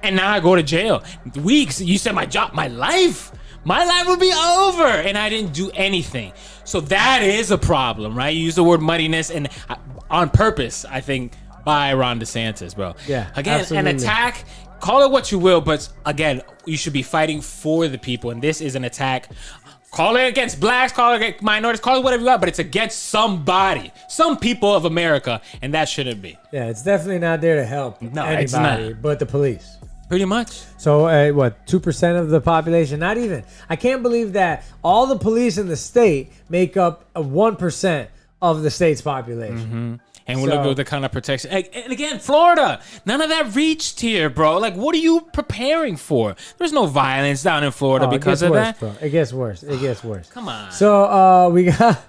S7: and now I go to jail. Weeks. You said my life would be over, and I didn't do anything. So that is a problem, right? You use the word muddiness, and on purpose, I think, by Ron DeSantis, bro.
S6: Yeah,
S7: again,
S6: absolutely.
S7: An attack. Call it what you will, but again, you should be fighting for the people, and this is an attack. Call it against blacks, call it against minorities, call it whatever you want, but it's against somebody, some people of America, and that shouldn't be.
S6: Yeah, it's definitely not there to help anybody,
S7: it's not.
S6: But the police.
S7: Pretty much.
S6: So, 2% of the population? Not even. I can't believe that all the police in the state make up 1% of the state's population.
S7: And we'll look at the kind of protection. And again, Florida, none of that reached here, bro. Like, what are you preparing for? There's no violence down in Florida because of that.
S6: Bro. It gets worse. Come
S7: on.
S6: So we got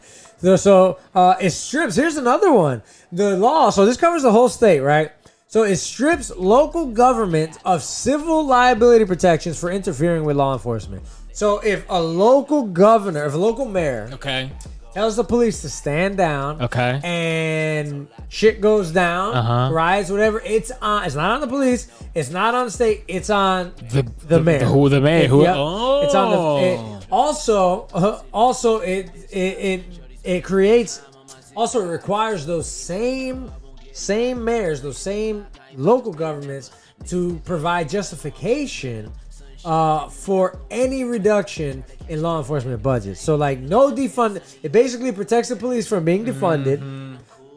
S6: it strips. Here's another one. The law. So this covers the whole state, right? So it strips local government of civil liability protections for interfering with law enforcement. So if a local governor, if a local mayor, tells the police to stand down, and shit goes down, riots, whatever, it's not on the police, it's not on the state, it's on the mayor.
S7: The mayor.
S6: It's on it creates, also it requires those same mayors, those same local governments to provide justification for any reduction in law enforcement budgets. So no defund. It basically protects the police from being defunded,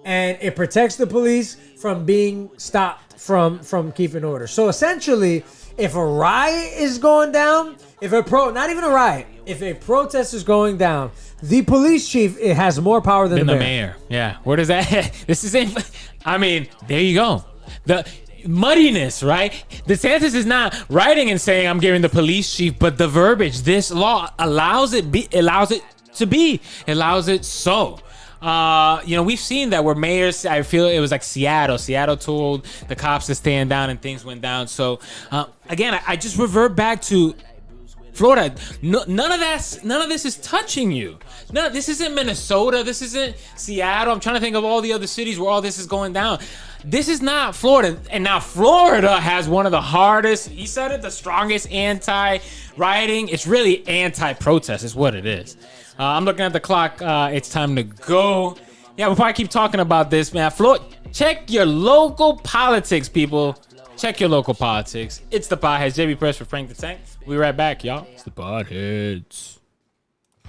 S6: and it protects the police from being stopped from keeping order. So essentially, if a riot is going down, not even a riot, if a protest is going down, the police chief has more power than the mayor.
S7: Yeah. Where does that? This is I mean, there you go. The muddiness, right? DeSantis is not writing and saying I'm giving the police chief, but the verbiage, this law allows it so. We've seen that where mayors, I feel it was like Seattle told the cops to stand down and things went down. So again, I just revert back to Florida. None of this is touching you. This isn't Minnesota. This isn't Seattle. I'm trying to think of all the other cities where all this is going down. This is not Florida. And now Florida has one of the hardest, he said it, the strongest anti-rioting. It's really anti-protest is what it is. I'm looking at the clock. It's time to go. Yeah, we'll probably keep talking about this, man. Check your local politics, people. Check your local politics. It's the Podheads. JB Press for Frank the Tank. We'll be right back, y'all. It's the Podheads.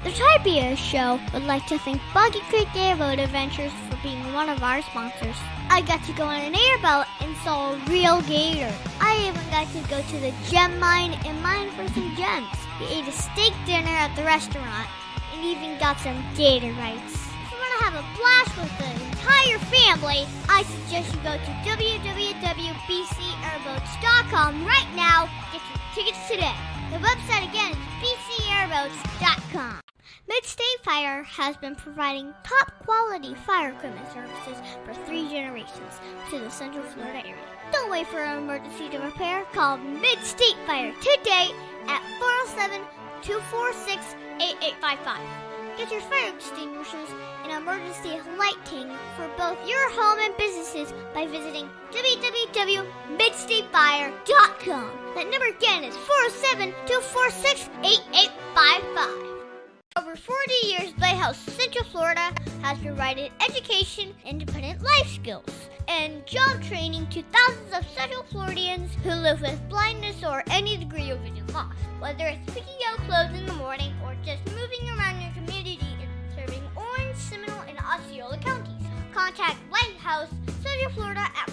S8: The Tiberius Show would like to thank Boggy Creek Airboat Adventures for being one of our sponsors. I got to go on an airboat and saw a real gator. I even got to go to the gem mine and mine for some gems. We ate a steak dinner at the restaurant and even got some gator rights. If you want to have a blast with the entire family, I suggest you go to www.bcairboats.com right now. Get your tickets today. The website again is bcairboats.com. Mid-State Fire has been providing top-quality fire equipment services for 3 generations to the Central Florida area. Don't wait for an emergency to repair. Call Mid-State Fire today at 246-8855. Get your fire extinguishers and emergency lighting for both your home and businesses by visiting www.midstatefire.com. That number again is 407-246-8855. Over 40 years, Lighthouse Central Florida has provided education, independent life skills, and job training to thousands of Central Floridians who live with blindness or any degree of vision loss. Whether it's picking out clothes in the morning or just moving around your community and serving Orange, Seminole, and Osceola counties, contact Lighthouse Central Florida at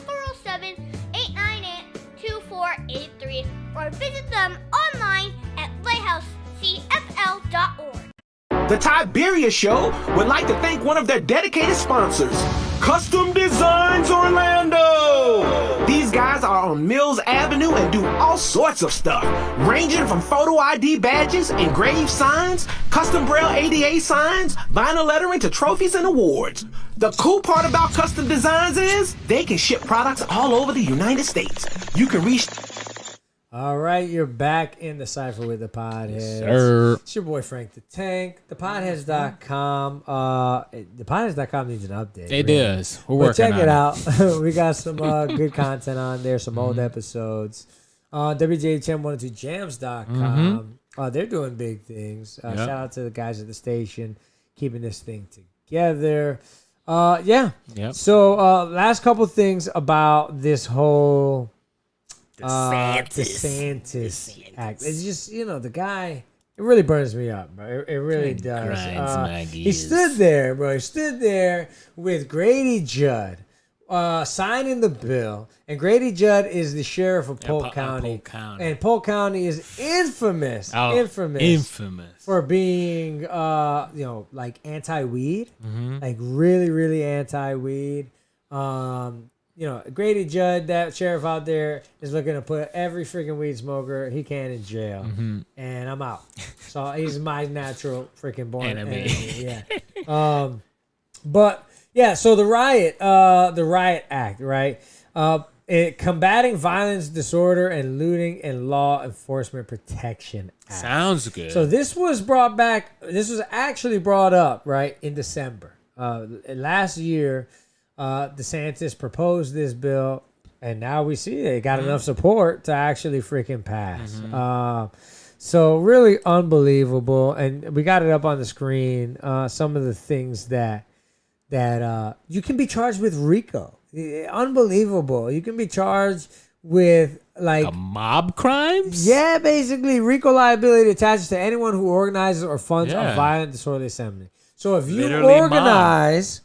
S8: 407-898-2483 or visit them online at lighthousecfl.org.
S9: The Tiberia Show would like to thank one of their dedicated sponsors, Custom Designs Orlando. These guys are on Mills Avenue and do all sorts of stuff, ranging from photo ID badges, engraved signs, custom braille ADA signs, vinyl lettering to trophies and awards. The cool part about Custom Designs is they can ship products all over the United States. You can reach...
S6: All right, you're back in the Cipher with the Podheads.
S7: Yes, sir.
S6: It's your boy Frank the Tank. ThePodheads.com. ThePodheads.com needs an update.
S7: It does. We're working
S6: check
S7: on
S6: it out. We got some good content on there, some old episodes. WJHM102jams.com. They're doing big things. Shout out to the guys at the station keeping this thing together. Yeah.
S7: Yep.
S6: So last couple things about this whole... DeSantis act. It's just, the guy, it really burns me up, bro. It really does. He stood there, bro. He stood there with Grady Judd signing the bill. And Grady Judd is the sheriff of Polk County. And Polk County is infamous for being, like anti-weed. Like really, really anti-weed. Grady Judd, that sheriff out there, is looking to put every freaking weed smoker he can in jail. And I'm out. So he's my natural freaking born enemy. Yeah. But yeah, so the riot act, right? Combating violence, disorder, and looting and law enforcement protection act.
S7: Sounds good.
S6: So this was actually brought up, right, in December. Last year, DeSantis proposed this bill, and now we see it got enough support to actually freaking pass. So really unbelievable, and we got it up on the screen. Some of the things that you can be charged with RICO. Unbelievable. You can be charged with like
S7: mob crimes.
S6: Yeah, basically RICO liability attaches to anyone who organizes or funds a violent disorderly assembly. So if you organize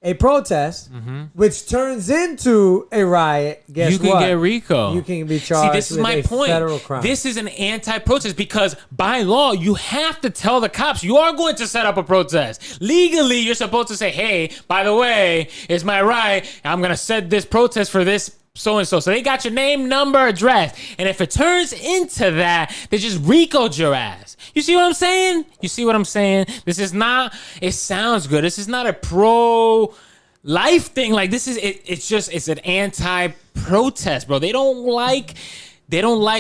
S6: a protest, which turns into a riot, guess what?
S7: You can get RICO.
S6: You can be charged with a federal crime.
S7: This is an anti-protest because by law, you have to tell the cops you are going to set up a protest. Legally, you're supposed to say, hey, by the way, it's my right. I'm going to set this protest for this so-and-so. So they got your name, number, address. And if it turns into that, they just RICO'd your ass. You see what I'm saying? This is not, it sounds good. This is not a pro-life thing. Like this is, it's an anti-protest, bro. They don't like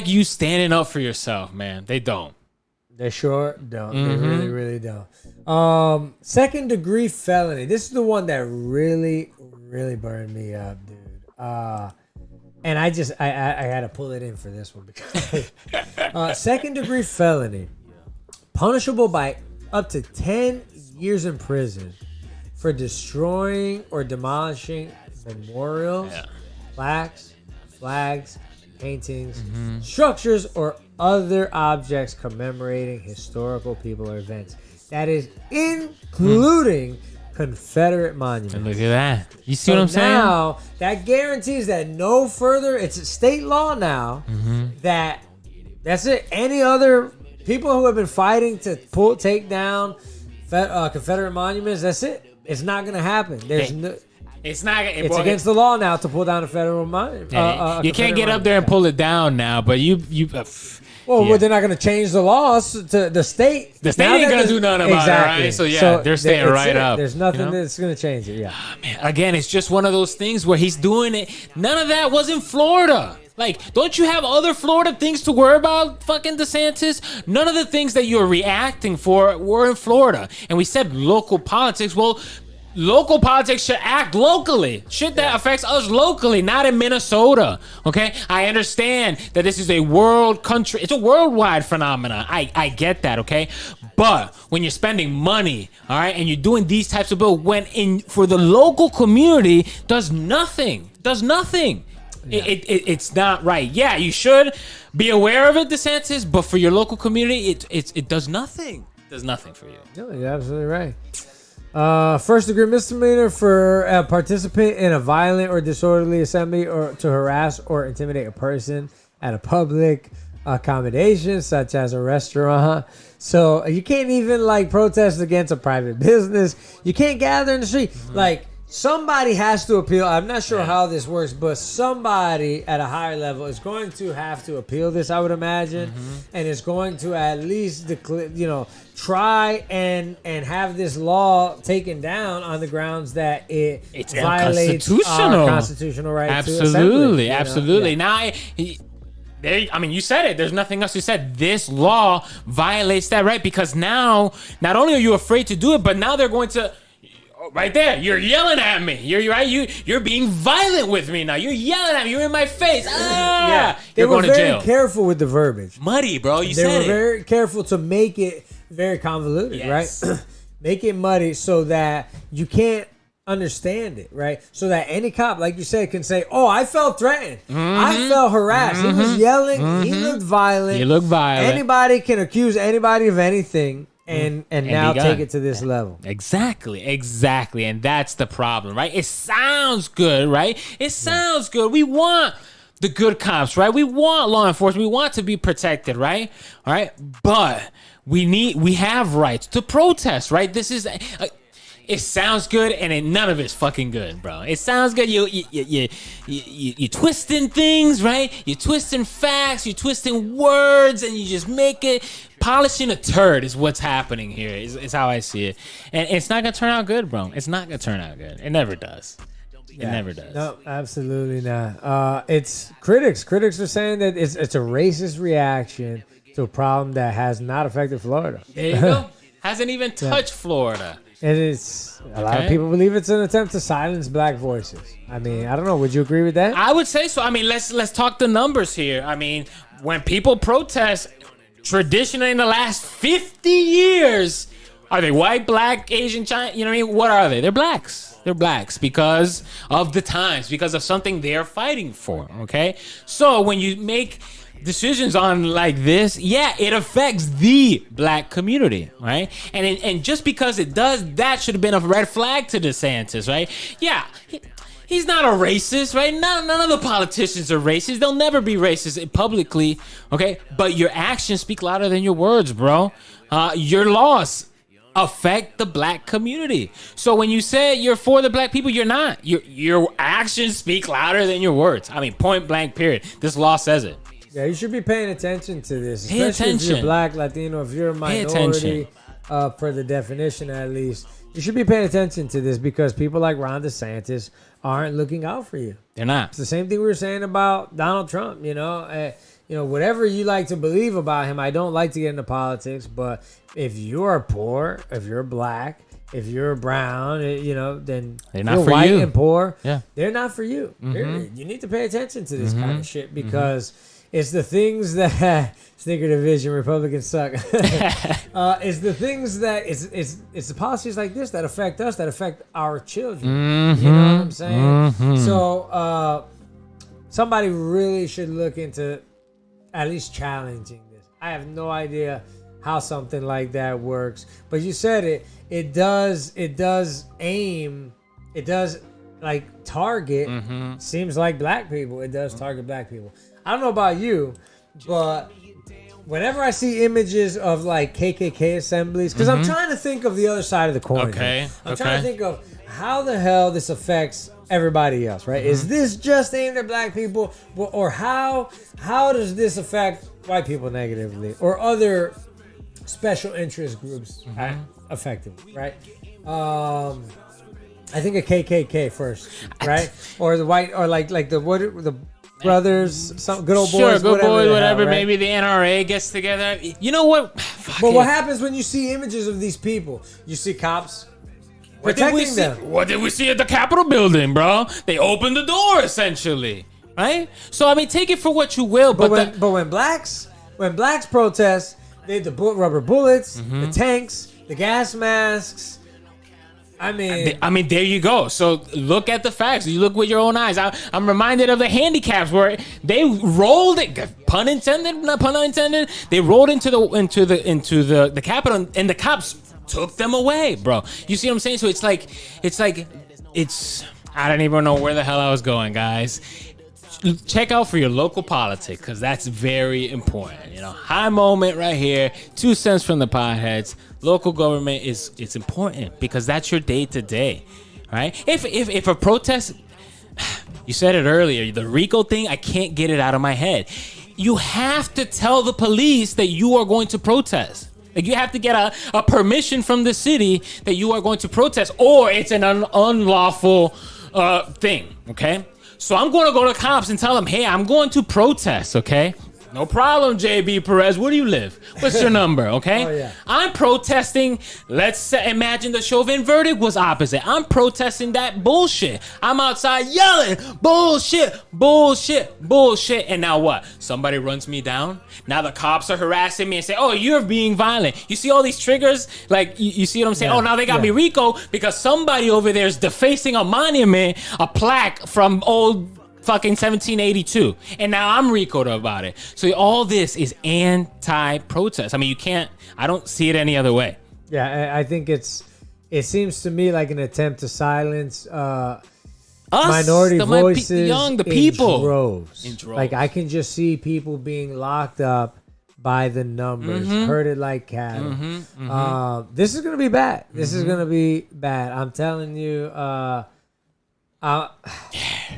S7: you standing up for yourself, man. They don't.
S6: They sure don't. They really, really don't. Second degree felony. This is the one that really, really burned me up, dude. And I had to pull it in for this one because second degree felony, punishable by up to 10 years in prison for destroying or demolishing memorials, plaques, flags, paintings, structures, or other objects commemorating historical people or events. That is including Confederate monuments.
S7: And look at that. You see what I'm saying?
S6: Now, that guarantees that no further, it's a state law now, that's it. Any other people who have been fighting to take down Confederate monuments, that's it. It's not going to happen. It's against the law now to pull down a federal monument.
S7: You can't get up there and pull it down now, but
S6: well, they're not going to change the laws to the state.
S7: The state ain't going to do nothing about it, right? So, they're staying right up.
S6: There's nothing that's going to change it,
S7: Man, again, it's just one of those things where he's doing it. None of that was in Florida. Like, don't you have other Florida things to worry about, fucking DeSantis? None of the things that you're reacting for were in Florida. And we said local politics. Well, local politics should act locally. Shit that affects us locally, not in Minnesota. Okay? I understand that this is a world country. It's a worldwide phenomenon. I get that, okay? But when you're spending money, all right, and you're doing these types of bills, when in for the local community does nothing. Yeah. It's not right. Yeah, you should be aware of it, DeSantis, but for your local community, it does nothing. It does nothing for you.
S6: No, you're absolutely right. First degree misdemeanor for participate in a violent or disorderly assembly or to harass or intimidate a person at a public accommodation such as a restaurant. So you can't even like protest against a private business. You can't gather in the street. Like, somebody has to appeal. I'm not sure how this works, but somebody at a higher level is going to have to appeal this, I would imagine, and is going to at least try and have this law taken down on the grounds that it's violates our constitutional right.
S7: Absolutely,
S6: to
S7: absolutely.
S6: Yeah.
S7: Now, you said it. There's nothing else you said. This law violates that right because now, not only are you afraid to do it, but now they're going to. Right there, you're yelling at me. You're right. You're being violent with me now. You're yelling at me. You're in my face.
S6: Yeah,
S7: you're going to jail.
S6: They were very careful with the verbiage.
S7: Muddy, bro.
S6: They were very careful to make it very convoluted, right? Make it muddy so that you can't understand it, right? So that any cop, like you said, can say, "Oh, I felt threatened. I felt harassed. He was yelling. He looked violent. Anybody can accuse anybody of anything." And now take it to this level.
S7: Exactly. And that's the problem, right? It sounds good, right? It sounds good. We want the good cops, right? We want law enforcement. We want to be protected, right? All right. But we have rights to protest, right? This is it sounds good, and none of it's fucking good, bro. It sounds good. You twisting things, right? You're twisting facts. You're twisting words, and you just make it. Polishing a turd is what's happening here. Is how I see it, and it's not gonna turn out good, bro. It's not gonna turn out good. It never does. It never does.
S6: No, absolutely not. It's critics. Critics are saying that it's a racist reaction to a problem that has not affected Florida.
S7: There you go. Hasn't even touched Florida.
S6: And it's a lot of people believe it's an attempt to silence black voices. I mean, I don't know. Would you agree with that?
S7: I would say so. I mean, let's talk the numbers here. I mean, when people protest, traditionally in the last 50 years, are they white, black, Asian, Chinese? You know what I mean? What are they? They're blacks. They're blacks because of the times, because of something they're fighting for. Okay, so when you make decisions on like this, it affects the black community, right? And just because it does, that should have been a red flag to DeSantis, right? Yeah, he's not a racist, right? None of the politicians are racist. They'll never be racist publicly, okay? But your actions speak louder than your words, bro. Your laws affect the black community. So when you say you're for the black people, you're not. Your actions speak louder than your words. I mean, point blank, period. This law says it.
S6: Yeah, you should be paying attention to this. Especially if you're black, Latino, if you're a minority, per the definition at least. You should be paying attention to this because people like Ron DeSantis aren't looking out for you.
S7: They're not.
S6: It's the same thing we were saying about Donald Trump, whatever you like to believe about him. I don't like to get into politics, but if you're poor, if you're black, if you're brown, then
S7: they're not
S6: you're
S7: for
S6: white
S7: you.
S6: and poor.
S7: Yeah.
S6: They're not for you. You need to pay attention to this kind of shit because it's the things that Sneaker Division Republicans suck. It's the things that it's the policies like this that affect us, that affect our children. You know what I'm saying? So somebody really should look into at least challenging this. I have no idea how something like that works, but you said it. It does aim. It does like target. Seems like black people. It does target black people. I don't know about you, but whenever I see images of like KKK assemblies, because I'm trying to think of the other side of the coin.
S7: Okay.
S6: I'm trying to think of how the hell this affects everybody else, right? Is this just aimed at black people, or how does this affect white people negatively, or other special interest groups effectively, right? I think of KKK first, right? Or the white, or like the brothers, some good old boys.
S7: Sure, good boys, whatever.
S6: Right?
S7: Maybe the NRA gets together. You know what?
S6: But what happens when you see images of these people? You see cops protecting them.
S7: What did we see at the Capitol building, bro? They opened the door, essentially. Right? So, I mean, take it for what you will. But
S6: when blacks protest, they had the rubber bullets, the tanks, the gas masks. I mean,
S7: there you go. So look at the facts. You look with your own eyes. I'm reminded of the handicaps where they rolled it. Pun intended, not pun unintended. They rolled into the Capitol, and the cops took them away, bro. You see what I'm saying? So it's like I don't even know where the hell I was going, guys. Check out for your local politics, because that's very important. You know, high moment right here. 2 cents from the Podheads. Local government it's important because that's your day to day, right? If a protest, you said it earlier, the RICO thing, I can't get it out of my head. You have to tell the police that you are going to protest. Like, you have to get a permission from the city that you are going to protest, or it's an unlawful thing. Okay. So I'm going to go to cops and tell them, hey, I'm going to protest, okay? No problem, JB Perez. Where do you live? What's your number, okay?
S6: Oh, yeah.
S7: I'm protesting. Let's say, imagine the Chauvin verdict was opposite. I'm protesting that bullshit. I'm outside yelling, bullshit, bullshit, bullshit. And now what? Somebody runs me down. Now the cops are harassing me and say, oh, you're being violent. You see all these triggers? Like, you see what I'm saying?
S6: Yeah.
S7: Oh, now they got me RICO because somebody over there is defacing a monument, a plaque from old fucking 1782, and now I'm RICO'd about it. So all this is anti-protest. I mean, I don't see it any other way.
S6: Yeah, I think it seems to me like an attempt to silence minority voices,
S7: the people.
S6: in droves. Like, I can just see people being locked up by the numbers, herded like cattle. This is gonna be bad. This is gonna be bad. I'm telling you.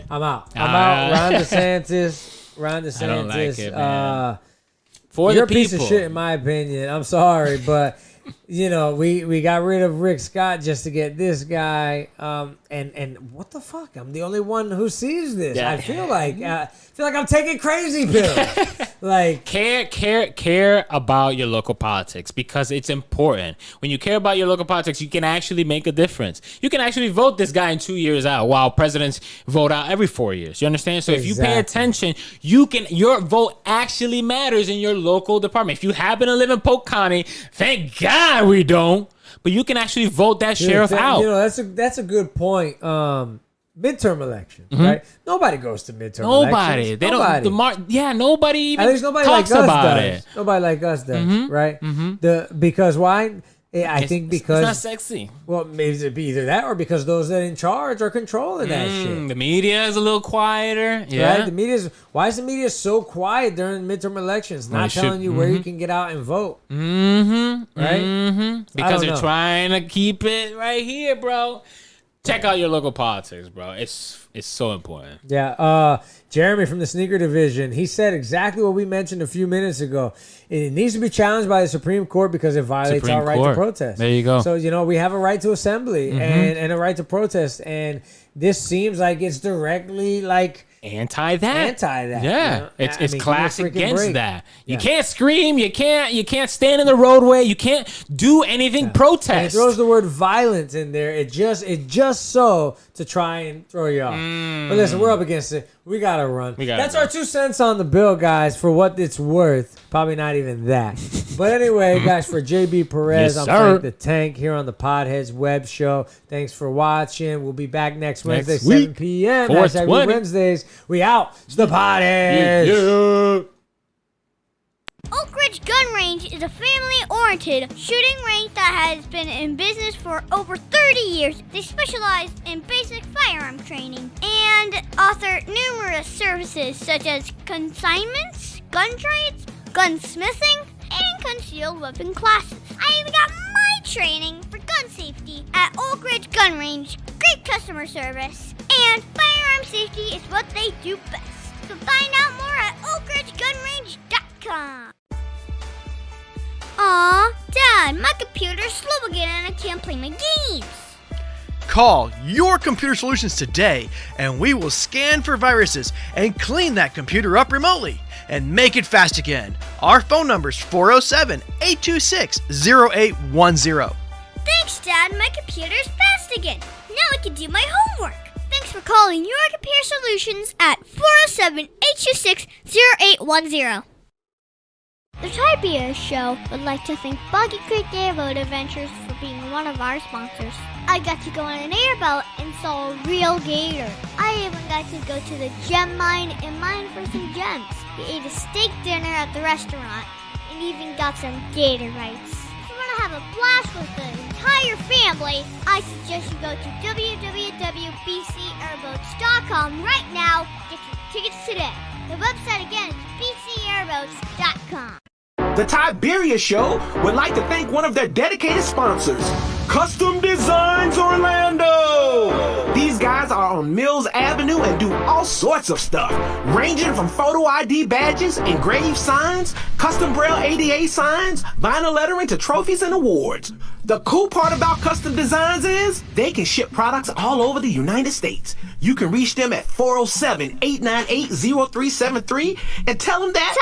S6: I'm out. Ron DeSantis.
S7: I don't like it, man. For
S6: you're
S7: the
S6: a piece of
S7: people.
S6: shit, in my opinion. I'm sorry, but you know, we got rid of Rick Scott just to get this guy. And what the fuck? I'm the only one who sees this.
S7: Yeah.
S6: I feel like I'm taking crazy pills. Like,
S7: care about your local politics, because it's important. When you care about your local politics, you can actually make a difference. You can actually vote this guy in 2 years out, while presidents vote out every 4 years. You understand? So if you pay attention, your vote actually matters in your local department. If you happen to live in Polk County, thank God we don't. But you can actually vote that sheriff out.
S6: You know, that's a good point. Midterm elections, right? Nobody goes to midterm elections.
S7: They don't. Nobody even
S6: At least nobody
S7: talks
S6: like us
S7: about
S6: does.
S7: it.
S6: Nobody like us does, right? Because why? I think because
S7: it's not sexy.
S6: Well, maybe it'd be either that or because those that are in charge are controlling that shit.
S7: The media is a little quieter. Yeah.
S6: Right? Why is the media so quiet during midterm elections? Not telling you where you can get out and vote. Right?
S7: Because they're trying to keep it right here, bro. Check out your local politics, bro. It's so important.
S6: Yeah. Jeremy from the Sneaker Division, he said exactly what we mentioned a few minutes ago. It needs to be challenged by the Supreme Court because it violates our right to protest.
S7: There you go.
S6: So, you know, we have a right to assembly and a right to protest. And this seems like it's directly like
S7: anti that.
S6: Yeah.
S7: You know? It's classic against that. You
S6: Yeah.
S7: can't scream, you can't stand in the roadway, you can't do anything protest.
S6: And it throws the word violence in there. It just so to try and throw you off. But listen, we're up against it. We gotta run. That's our 2 cents on the bill, guys, for what it's worth. Probably not even that. But anyway, guys, for JB Perez, I'm Frank the Tank here on the Podheads web show. Thanks for watching. We'll be back next Wednesday, 7 p.m. Hashtag Wednesdays. We out. It's the Podheads.
S8: Oak Ridge Gun Range is a family-oriented shooting range that has been in business for over 30 years. They specialize in basic firearm training and offer numerous services such as consignments, gun trades, gunsmithing, and concealed weapon classes. I even got my training for gun safety at Oak Ridge Gun Range. Great customer service, and firearm safety is what they do best. So find out more at oakridgegunrange.com. Aw, Dad, my computer's slow again and I can't play my games.
S11: Call Your Computer Solutions today, and we will scan for viruses and clean that computer up remotely and make it fast again. Our phone number is 407-826-0810.
S8: Thanks, Dad. My computer's fast again. Now I can do my homework. Thanks for calling Your Computer Solutions at 407-826-0810. The Tiberius Show would like to thank Boggy Creek Airboat Adventures for being one of our sponsors. I got to go on an airboat and saw a real gator. I even got to go to the gem mine and mine for some gems. We ate a steak dinner at the restaurant and even got some gator bites. If you want to have a blast with the entire family, I suggest you go to www.bcairboats.com right now to get your tickets today. The website again is bcairboats.com.
S9: The Tiberius Show would like to thank one of their dedicated sponsors, Custom Designs Orlando. These guys are on Mills Avenue and do all sorts of stuff, ranging from photo ID badges, engraved signs, custom braille ADA signs, vinyl lettering to trophies and awards. The cool part about Custom Designs is they can ship products all over the United States. You can reach them at 407-898-0373 and tell them that